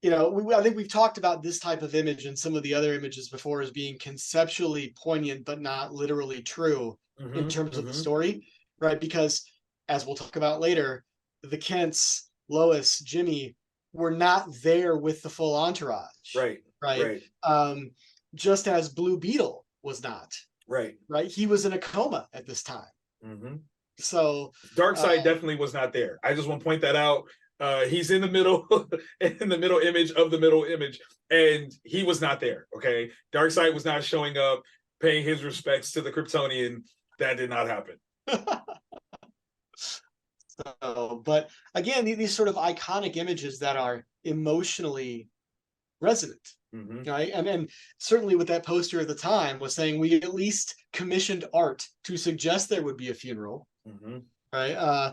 You know, I think we've talked about this type of image and some of the other images before as being conceptually poignant, but not literally true in terms of the story, right? Because, as we'll talk about later, the Kents, Lois, Jimmy, were not there with the full entourage. Right. Just as Blue Beetle was not. Right. He was in a coma at this time. So Darkseid definitely was not there. I just want to point that out. He's in the middle, in the middle image of the middle image, and he was not there. Okay, Darkseid was not showing up, paying his respects to the Kryptonian. That did not happen. So, but again, these sort of iconic images that are emotionally resonant. Right. And certainly with that poster at the time was saying we at least commissioned art to suggest there would be a funeral. Right.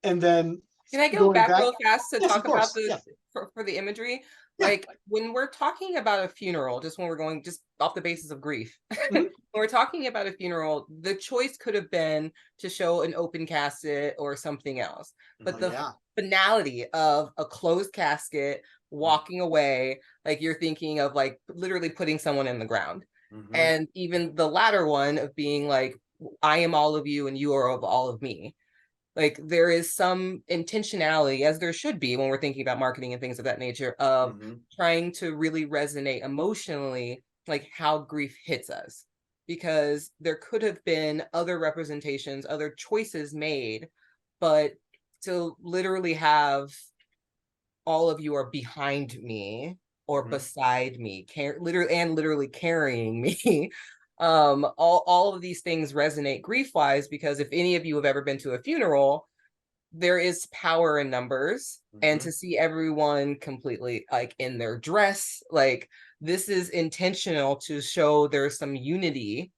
And then can I go back real fast to talk about the for the imagery? Like when we're talking about a funeral, just when we're going just off the basis of grief, when we're talking about a funeral, the choice could have been to show an open casket or something else. But the finality of a closed casket, walking away, like you're thinking of like literally putting someone in the ground. And even the latter one of being like, I am all of you and you are of all of me. Like there is some intentionality, as there should be when we're thinking about marketing and things of that nature, of trying to really resonate emotionally, like how grief hits us. Because there could have been other representations, other choices made, but to literally have all of you are behind me or beside me, literally carrying me. All of these things resonate grief-wise, because if any of you have ever been to a funeral, there is power in numbers, and to see everyone completely like in their dress, like this is intentional to show there's some unity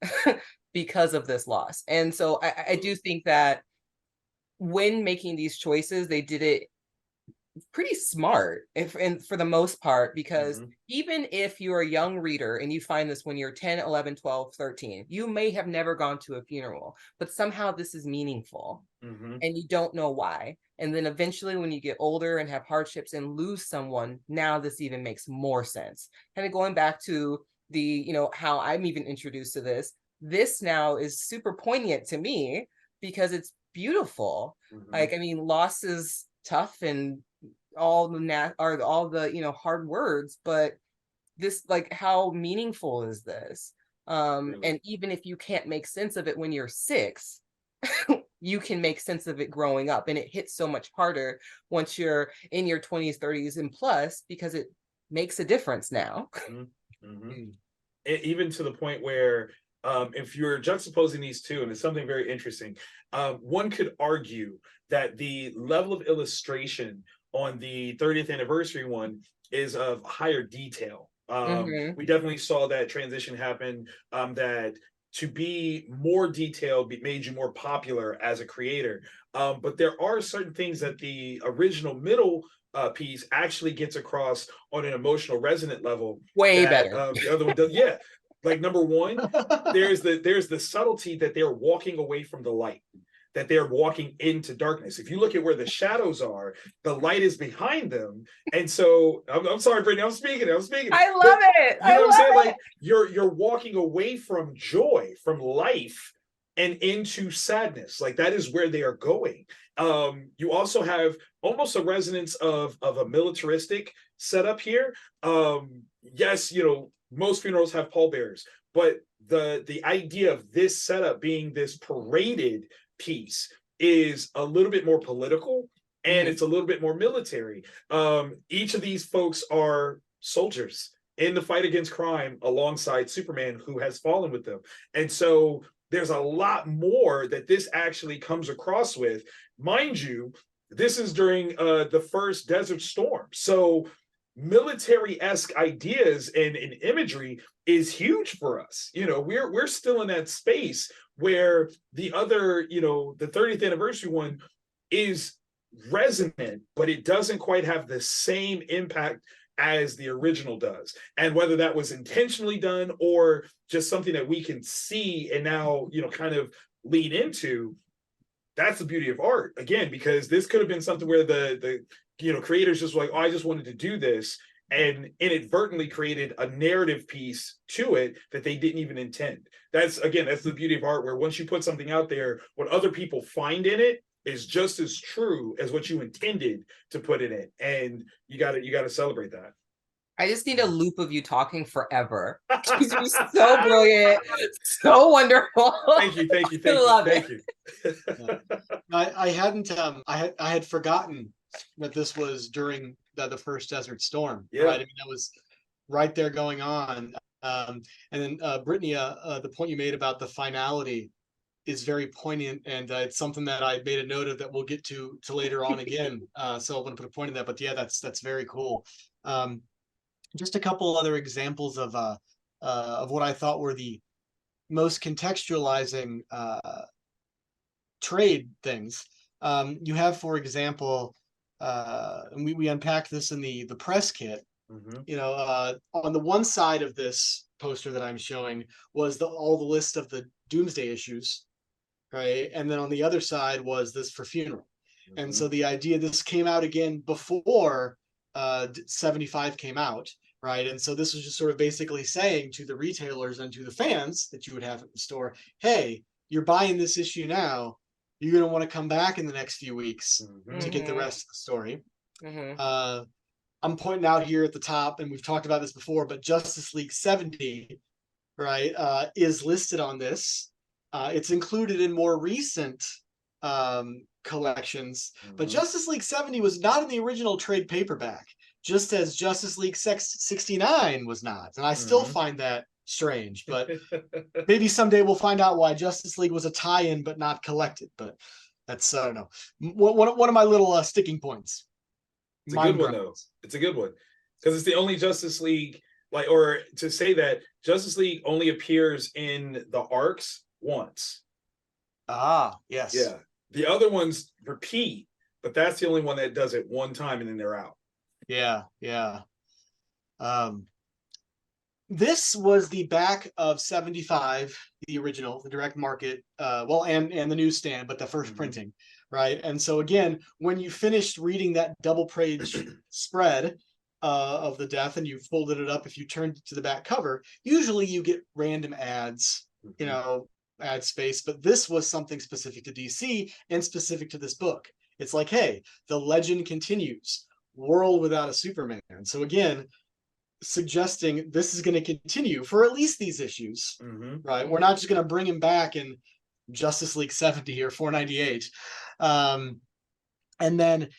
because of this loss. And so I do think that when making these choices, they did it pretty smart and for the most part, because even if you're a young reader and you find this when you're 10, 11, 12, 13, you may have never gone to a funeral, but somehow this is meaningful and you don't know why. And then eventually when you get older and have hardships and lose someone, now this even makes more sense. Kind of going back to the, you know, how I'm even introduced to this now is super poignant to me because it's beautiful. Like, I mean, loss is tough and all the you know, hard words, but this, like, how meaningful is this? And even if you can't make sense of it when you're 6, you can make sense of it growing up, and it hits so much harder once you're in your 20s, 30s and plus, because it makes a difference now. Even to the point where if you're juxtaposing these two, and it's something very interesting, one could argue that the level of illustration on the 30th anniversary one is of higher detail. We definitely saw that transition happen, that to be more detailed made you more popular as a creator. But there are certain things that the original middle piece actually gets across on an emotional resonant level. Way that, better. The other one does, yeah. Like number one, there's the subtlety that they're walking away from the light, that they're walking into darkness. If you look at where the shadows are, the light is behind them. And so I'm sorry, Brittany, I'm speaking. I love but, it. You know what I'm saying? It. Like you're walking away from joy, from life, and into sadness. Like that is where they are going. You also have almost a resonance of a militaristic setup here. Yes, you know, most funerals have pallbearers, but the idea of this setup being this paraded piece is a little bit more political, and it's a little bit more military. Each of these folks are soldiers in the fight against crime alongside Superman, who has fallen with them. And so there's a lot more that this actually comes across with. Mind you, this is during the first Desert Storm. So military-esque ideas and imagery is huge for us. You know, we're still in that space where the other, you know, the 30th anniversary one is resonant, but it doesn't quite have the same impact as the original does. And whether that was intentionally done or just something that we can see and now, you know, kind of lean into, that's the beauty of art. Again, because this could have been something where the you know, creators just were like, oh, I just wanted to do this, and inadvertently created a narrative piece to it that they didn't even intend. That's the beauty of art, where once you put something out there, what other people find in it is just as true as what you intended to put in it. And you gotta celebrate that. I just need a loop of you talking forever. You're so brilliant, so wonderful. Thank you. I hadn't I had forgotten that this was during the first Desert Storm. Yeah. Right? I mean, that was right there going on. And then Brittany, the point you made about the finality is very poignant, and it's something that I made a note of that we'll get to later on again. So I'm going to put a point in that. But yeah, that's very cool. Just a couple other examples of what I thought were the most contextualizing trade things. You have, for example, and we unpacked this in the press kit. You know, on the one side of this poster that I'm showing was all the list of the Doomsday issues, right? And then on the other side was this for funeral. And so the idea, this came out again before 75 came out, right? And so this was just sort of basically saying to the retailers and to the fans that you would have at the store, hey, you're buying this issue now, you're going to want to come back in the next few weeks to get the rest of the story. I'm pointing out here at the top, and we've talked about this before, but Justice League 70, right, is listed on this. It's included in more recent collections, but Justice League 70 was not in the original trade paperback, just as Justice League 69 was not. And I still find that strange, but maybe someday we'll find out why Justice League was a tie-in but not collected. But that's, I don't know, one of my little sticking points. It's a good one, though. It's a good one, because it's the only Justice League, like, or to say that Justice League only appears in the arcs once. Ah, yes. Yeah. The other ones repeat, but that's the only one that does it one time and then they're out. Yeah, yeah. This was the back of 75, the original, the direct market, well, and the newsstand, but the first printing, right? And so again, when you finished reading that double page spread of the death and you folded it up, if you turned it to the back cover, usually you get random ads, you know, ad space, but this was something specific to DC and specific to this book. It's like, hey, the legend continues, world without a Superman. So again, suggesting this is going to continue for at least these issues, right? We're not just going to bring him back in Justice League 70 or 498. And then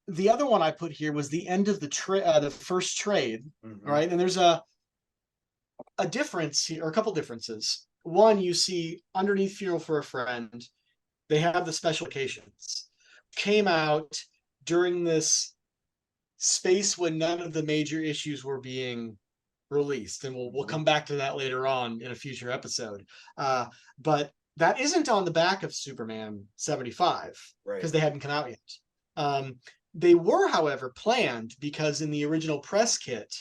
the other one I put here was the end of the first trade, right? And there's a difference here, or a couple differences. One, you see underneath Funeral for a Friend, they have the special occasions. Came out during this space when none of the major issues were being released, and we'll come back to that later on in a future episode. But that isn't on the back of Superman 75 because Right. they hadn't come out yet. They were, however, planned because in the original press kit,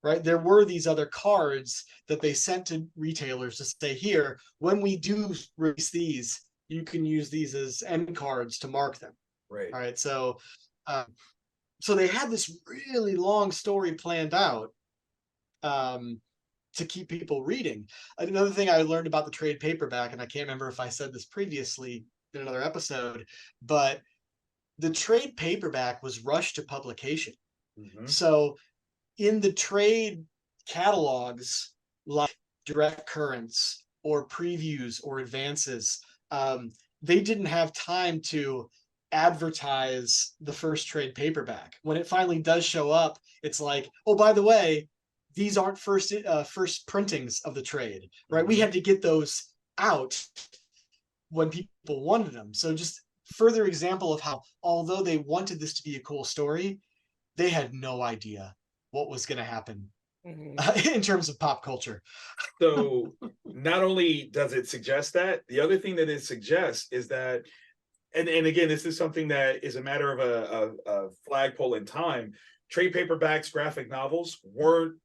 right, there were these other cards that they sent to retailers to say, here, when we do release these, you can use these as end cards to mark them. Right. All right, so they had this really long story planned out to keep people reading. Another thing I learned about the trade paperback, and I can't remember if I said this previously in another episode, but the trade paperback was rushed to publication. Mm-hmm. So in the trade catalogs, like direct currents or previews or advances, they didn't have time to advertise the first trade paperback. When it finally does show up, it's like, oh, by the way, these aren't first printings of the trade, right? We had to get those out when people wanted them. So just further example of how, although they wanted this to be a cool story, they had no idea what was going to happen in terms of pop culture. So not only does it suggest that, the other thing that it suggests is that, and again, this is something that is a matter of a flagpole in time. Trade paperbacks, graphic novels weren't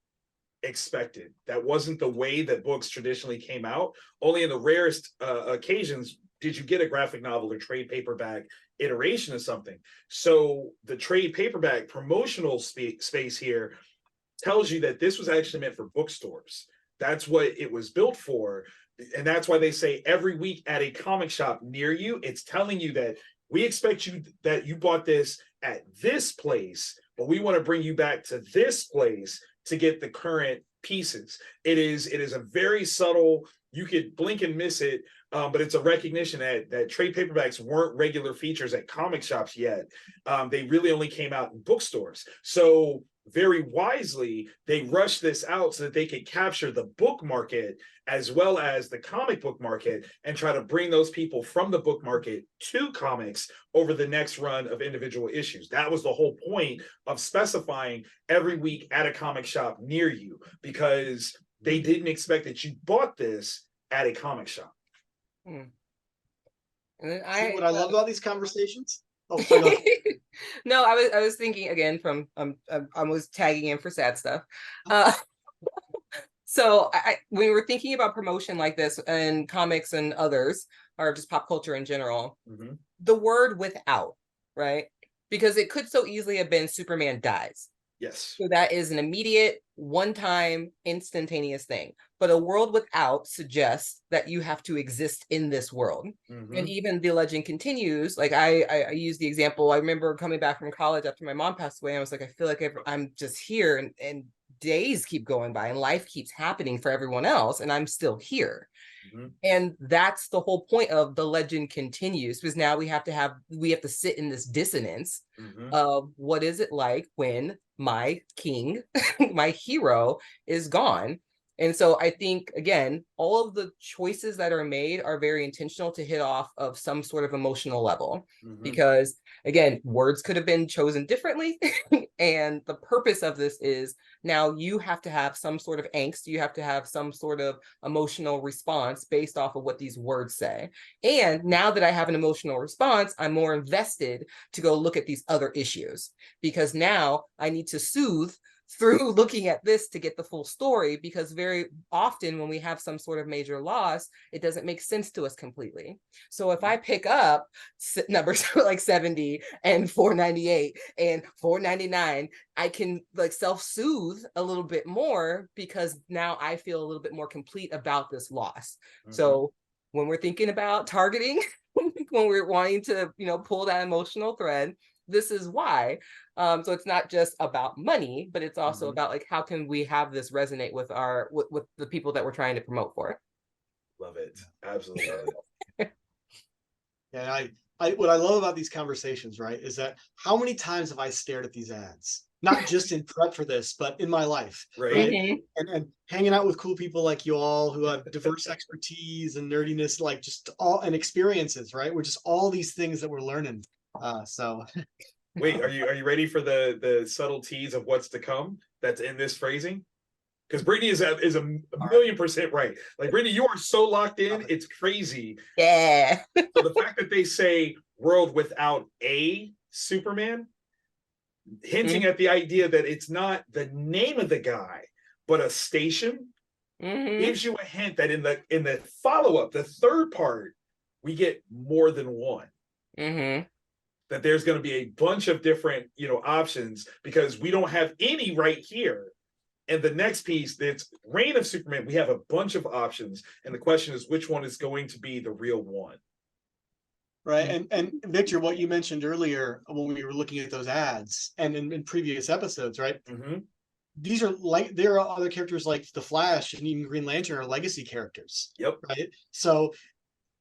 expected. That wasn't the way that books traditionally came out. Only in the rarest occasions did you get a graphic novel or trade paperback iteration of something. So the trade paperback promotional space here tells you that this was actually meant for bookstores. That's what it was built for. And that's why they say every week at a comic shop near you, it's telling you that we expect you that you bought this at this place, but we want to bring you back to this place to get the current pieces. It is a very subtle, you could blink and miss it, but it's a recognition that trade paperbacks weren't regular features at comic shops yet. They really only came out in bookstores. So very wisely, they rushed this out so that they could capture the book market as well as the comic book market and try to bring those people from the book market to comics over the next run of individual issues. That was the whole point of specifying every week at a comic shop near you, because they didn't expect that you bought this at a comic shop. And then See what I love about these conversations? Oh, sorry, go ahead. No, I was thinking again from I was tagging in for sad stuff. So when we were thinking about promotion like this and comics and others, or just pop culture in general, the word without, right? Because it could so easily have been Superman dies. Yes. So that is an immediate, one-time, instantaneous thing. But a world without suggests that you have to exist in this world. And even the legend continues. Like I use the example, I remember coming back from college after my mom passed away. I was like, I feel like I'm just here, and days keep going by and life keeps happening for everyone else, and I'm still here. And that's the whole point of the legend continues, because now we have to sit in this dissonance of what is it like when my king, my hero, is gone. And so I think, again, all of the choices that are made are very intentional to hit off of some sort of emotional level, because, again, words could have been chosen differently. And the purpose of this is now you have to have some sort of angst. You have to have some sort of emotional response based off of what these words say. And now that I have an emotional response, I'm more invested to go look at these other issues, because now I need to soothe through looking at this to get the full story, because very often when we have some sort of major loss, it doesn't make sense to us completely. So if I pick up numbers like 70 and 498 and 499, I can like self-soothe a little bit more, because now I feel a little bit more complete about this loss. So when we're thinking about targeting, when we're wanting to, pull that emotional thread, this is why. So it's not just about money, but it's also about like, how can we have this resonate with with the people that we're trying to promote for? Love it. Absolutely love it. Yeah, I what I love about these conversations, right, is that how many times have I stared at these ads? not just in prep for this, but in my life. Right. Mhm. And hanging out with cool people like you all who have diverse expertise and nerdiness, like just all and experiences, right? We're just all these things that we're learning. So Wait, are you ready for the subtleties of what's to come that's in this phrasing? Because Brittany is a million% right. Like, Brittany, you are so locked in, it's crazy. Yeah. So the fact that they say world without a Superman, hinting at the idea that it's not the name of the guy, but a station, gives you a hint that in the follow-up, the third part, we get more than one. That there's going to be a bunch of different, options, because we don't have any right here. And the next piece, that's Reign of Superman, we have a bunch of options. And the question is, which one is going to be the real one? right. And Victor, what you mentioned earlier when we were looking at those ads and in previous episodes, right? These are like, there are other characters like the Flash and even Green Lantern are legacy characters. Yep. Right. So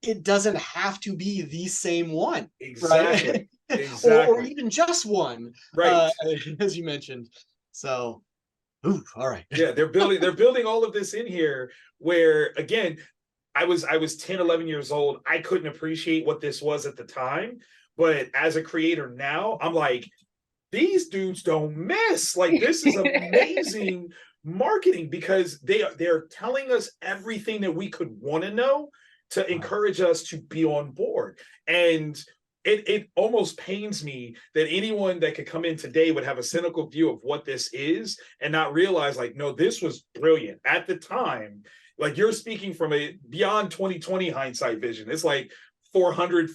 it doesn't have to be the same one. Exactly. Right? Exactly. or even just one. Right. As you mentioned. So ooh, all right. Yeah, they're building all of this in here where, again, I was 10, 11 years old. I couldn't appreciate what this was at the time. But as a creator now, I'm like, these dudes don't miss. Like, this is amazing marketing, because they're telling us everything that we could want to know to encourage us to be on board. And it almost pains me that anyone that could come in today would have a cynical view of what this is and not realize, like, no, this was brilliant at the time. Like, you're speaking from a beyond 2020 hindsight vision. It's like 400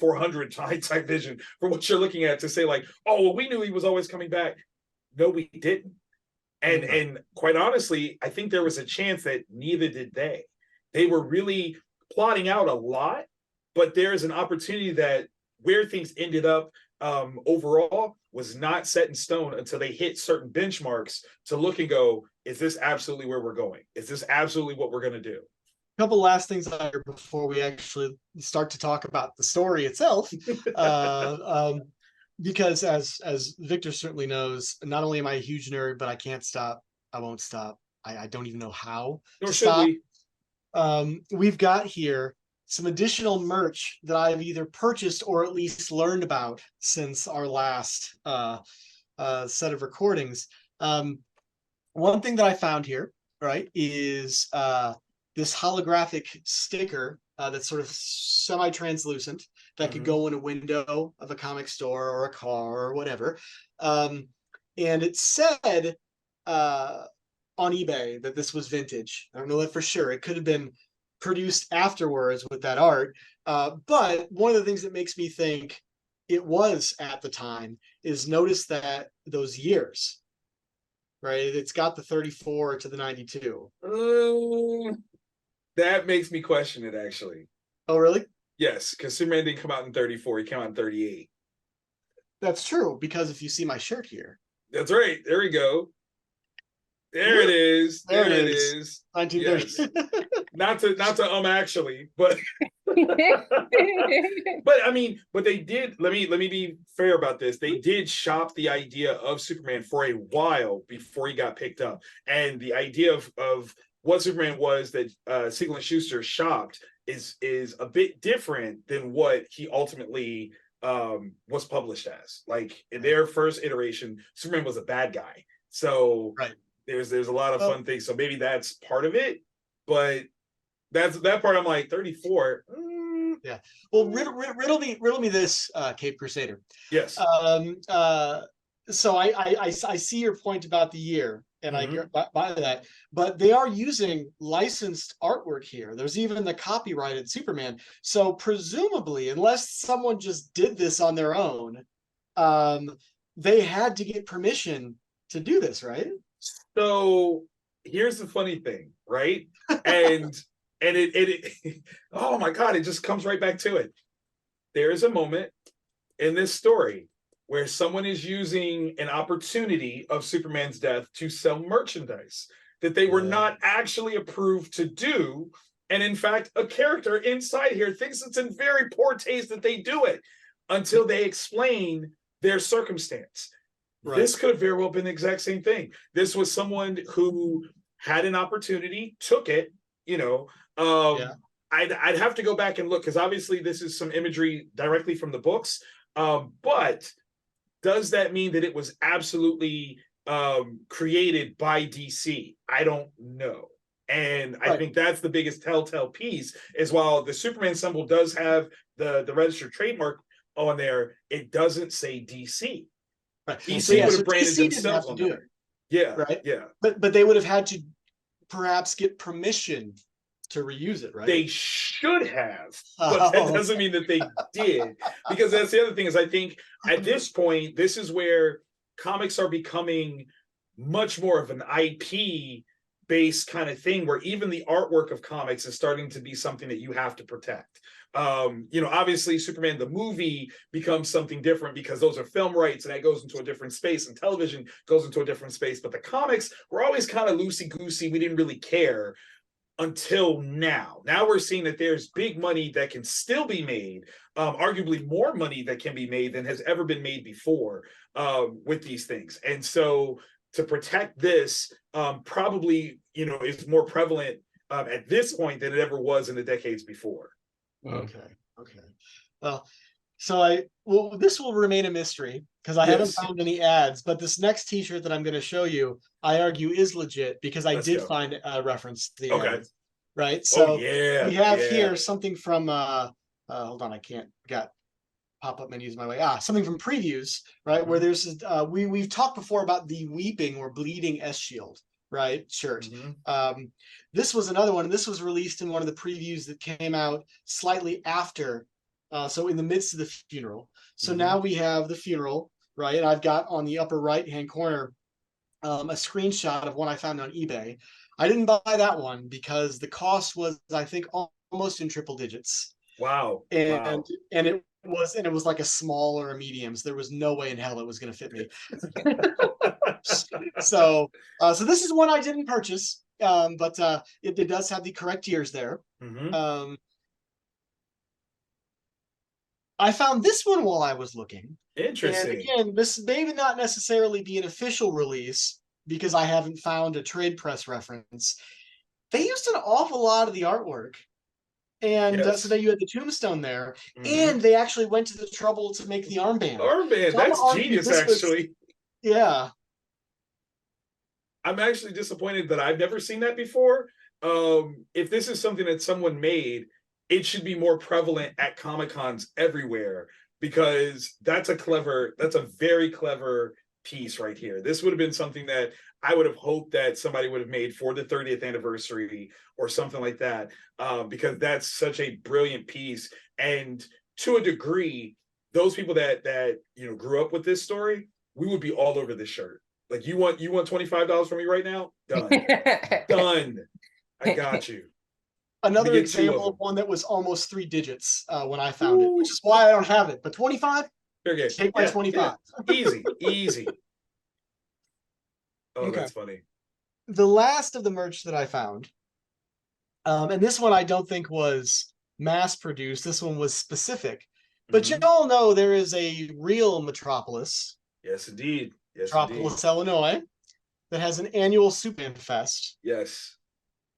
hindsight vision for what you're looking at to say, like, oh, well, we knew he was always coming back. No, we didn't. And quite honestly, I think there was a chance that neither did they. They were really plotting out a lot, but there's an opportunity that where things ended up overall was not set in stone until they hit certain benchmarks to look and go, is this absolutely where we're going? Is this absolutely what we're going to do? A couple last things before we actually start to talk about the story itself. Because as Victor certainly knows, not only am I a huge nerd, but I can't stop. I won't stop. I don't even know how Nor to should stop. we. We've got here some additional merch that I've either purchased or at least learned about since our last set of recordings. One thing that I found here, right, is this holographic sticker that's sort of semi-translucent that could go in a window of a comic store or a car or whatever. And it said on eBay that this was vintage. I don't know that for sure. It could have been produced afterwards with that art. But one of the things that makes me think it was at the time is notice that those years, right? It's got the 34 to the 92. That makes me question it, actually. Oh, really? Yes, because Superman didn't come out in 34. He came out in 38. That's true, because if you see my shirt here. That's right. There we go. There it is. There it is. 1930. Yes. Not to actually, but but they did, let me be fair about this. They did shop the idea of Superman for a while before he got picked up. And the idea of what Superman was that Siegel and Schuster shopped is a bit different than what he ultimately was published as. Like, in their first iteration, Superman was a bad guy. So right. There's a lot of fun things. So maybe that's part of it, but that part I'm like 34. Yeah. Well, riddle me this, Cape Crusader. Yes. So I see your point about the year, and I get by that, but they are using licensed artwork here. There's even the copyrighted Superman. So presumably, unless someone just did this on their own, they had to get permission to do this, right? So here's the funny thing, right? And it oh my God, it just comes right back to it. There is a moment in this story where someone is using an opportunity of Superman's death to sell merchandise that they were not actually approved to do. And in fact, a character inside here thinks it's in very poor taste that they do it until they explain their circumstance. This could have very well been the exact same thing. This was someone who had an opportunity, took it, you know. I'd have to go back and look, because obviously this is some imagery directly from the books. But does that mean that it was absolutely created by DC? I don't know. And I think that's the biggest telltale piece, is while the Superman symbol does have the registered trademark on there, it doesn't say DC. Right. DC would have branded DC themselves on there. Yeah. Right. Yeah. But they would have had to perhaps get permission to reuse it, right? They should have, but that doesn't mean that they did. Because that's the other thing, is I think at this point, this is where comics are becoming much more of an IP based kind of thing, where even the artwork of comics is starting to be something that you have to protect. You know, obviously Superman the movie becomes something different because those are film rights and that goes into a different space, and television goes into a different space. But the comics were always kind of loosey-goosey. We didn't really care until now. Now we're seeing that there's big money that can still be made, arguably more money that can be made than has ever been made before with these things. And so to protect this probably, you know, is more prevalent at this point than it ever was in the decades before. Okay. Well, so this will remain a mystery because I haven't found any ads, but this next t-shirt that I'm going to show you, I argue is legit because I did find a reference to the ads, right? So we have here something from hold on, I can't got pop-up menus my way. Something from previews, right? Where there's we've talked before about the weeping or bleeding S shield, right? Shirt. This was another one, and this was released in one of the previews that came out slightly after, so in the midst of the funeral. So now we have the funeral, right? And I've got on the upper right-hand corner a screenshot of one I found on eBay. I didn't buy that one because the cost was, I think, almost in triple digits. Wow. And it was like a small or a medium, so there was no way in hell it was going to fit me. So this is one I didn't purchase, but it does have the correct ears there. I found this one while I was looking. Interesting. And again, this may not necessarily be an official release because I haven't found a trade press reference. They used an awful lot of the artwork. And so that you had the tombstone there, and they actually went to the trouble to make the armband. So that's genius, actually. Yeah. I'm actually disappointed that I've never seen that before. If this is something that someone made, it should be more prevalent at Comic-Cons everywhere, because that's a very clever piece right here. This would have been something that I would have hoped that somebody would have made for the 30th anniversary or something like that, because that's such a brilliant piece. And to a degree, those people that you know grew up with this story, we would be all over this shirt. Like, you want $25 from me right now? Done. Done. I got you. Another example of one that was almost 3 digits when I found it, which is why I don't have it. But 25? Take my 25. Easy. Oh, that's funny. The last of the merch that I found, and this one I don't think was mass produced. This one was specific. But you all know there is a real Metropolis. Yes, indeed. Metropolis, Illinois, that has an annual Superman Fest. Yes.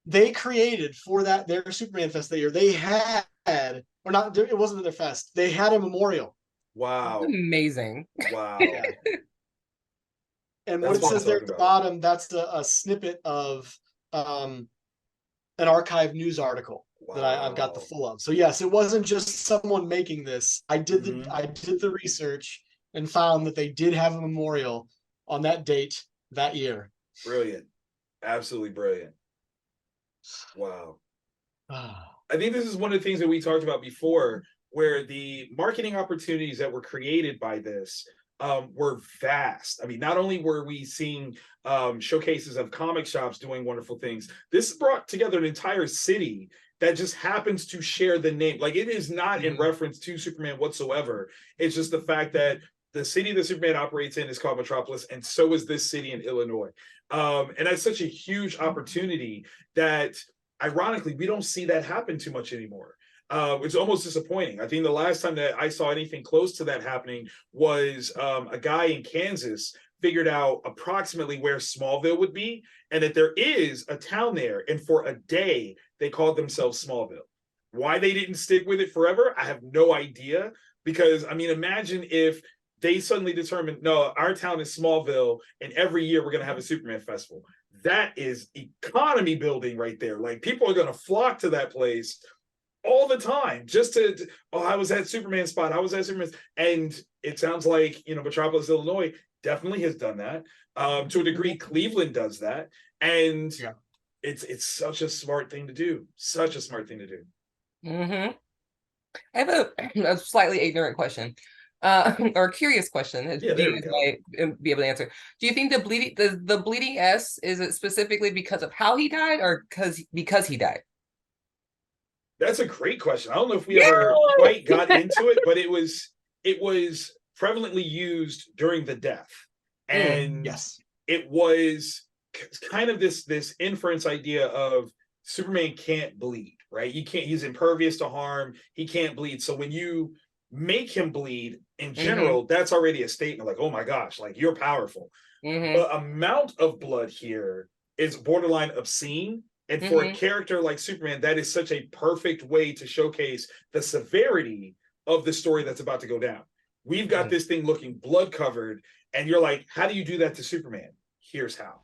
They created for their Superman Fest that year. They had, or not, it wasn't their fest. They had a memorial. Wow. That's amazing. Wow. And what it says there at the bottom, that's a snippet of an archive news article that I've got the full of. So yes, it wasn't just someone making this. I did the research and found that they did have a memorial on that date that year. Brilliant. Absolutely brilliant. Wow. I think this is one of the things that we talked about before, where the marketing opportunities that were created by this were vast. I mean, not only were we seeing showcases of comic shops doing wonderful things, this brought together an entire city that just happens to share the name. Like, it is not in reference to Superman whatsoever. It's just the fact that the city that Superman operates in is called Metropolis, and so is this city in Illinois. And that's such a huge opportunity that, ironically, we don't see that happen too much anymore. It's almost disappointing. I think the last time that I saw anything close to that happening was a guy in Kansas figured out approximately where Smallville would be, and that there is a town there. And for a day, they called themselves Smallville. Why they didn't stick with it forever, I have no idea. Because, I mean, imagine if they suddenly determined, no, our town is Smallville, and every year we're going to have a Superman festival. That is economy building right there. Like, people are going to flock to that place all the time just to, oh, I was at Superman spot. I was at Superman. And it sounds like, you know, Metropolis, Illinois definitely has done that. To a degree, Cleveland does that. And Yeah. it's such a smart thing to do. Such a smart thing to do. Mm-hmm. I have a slightly ignorant question, or a curious question. Yeah, there we You go. might be able to answer. Do you think the bleeding S, is it specifically because of how he died, or because he died? That's a great question. I don't know if we ever quite got into it, but it was prevalently used during the death. And Yes. it was kind of this inference idea of Superman can't bleed, right? He's impervious to harm. He can't bleed. So when you make him bleed in general, that's already a statement like, oh my gosh, like, you're powerful. The amount of blood here is borderline obscene. And for a character like Superman, that is such a perfect way to showcase the severity of the story that's about to go down. We've got this thing looking blood covered, and you're like, how do you do that to Superman? Here's how.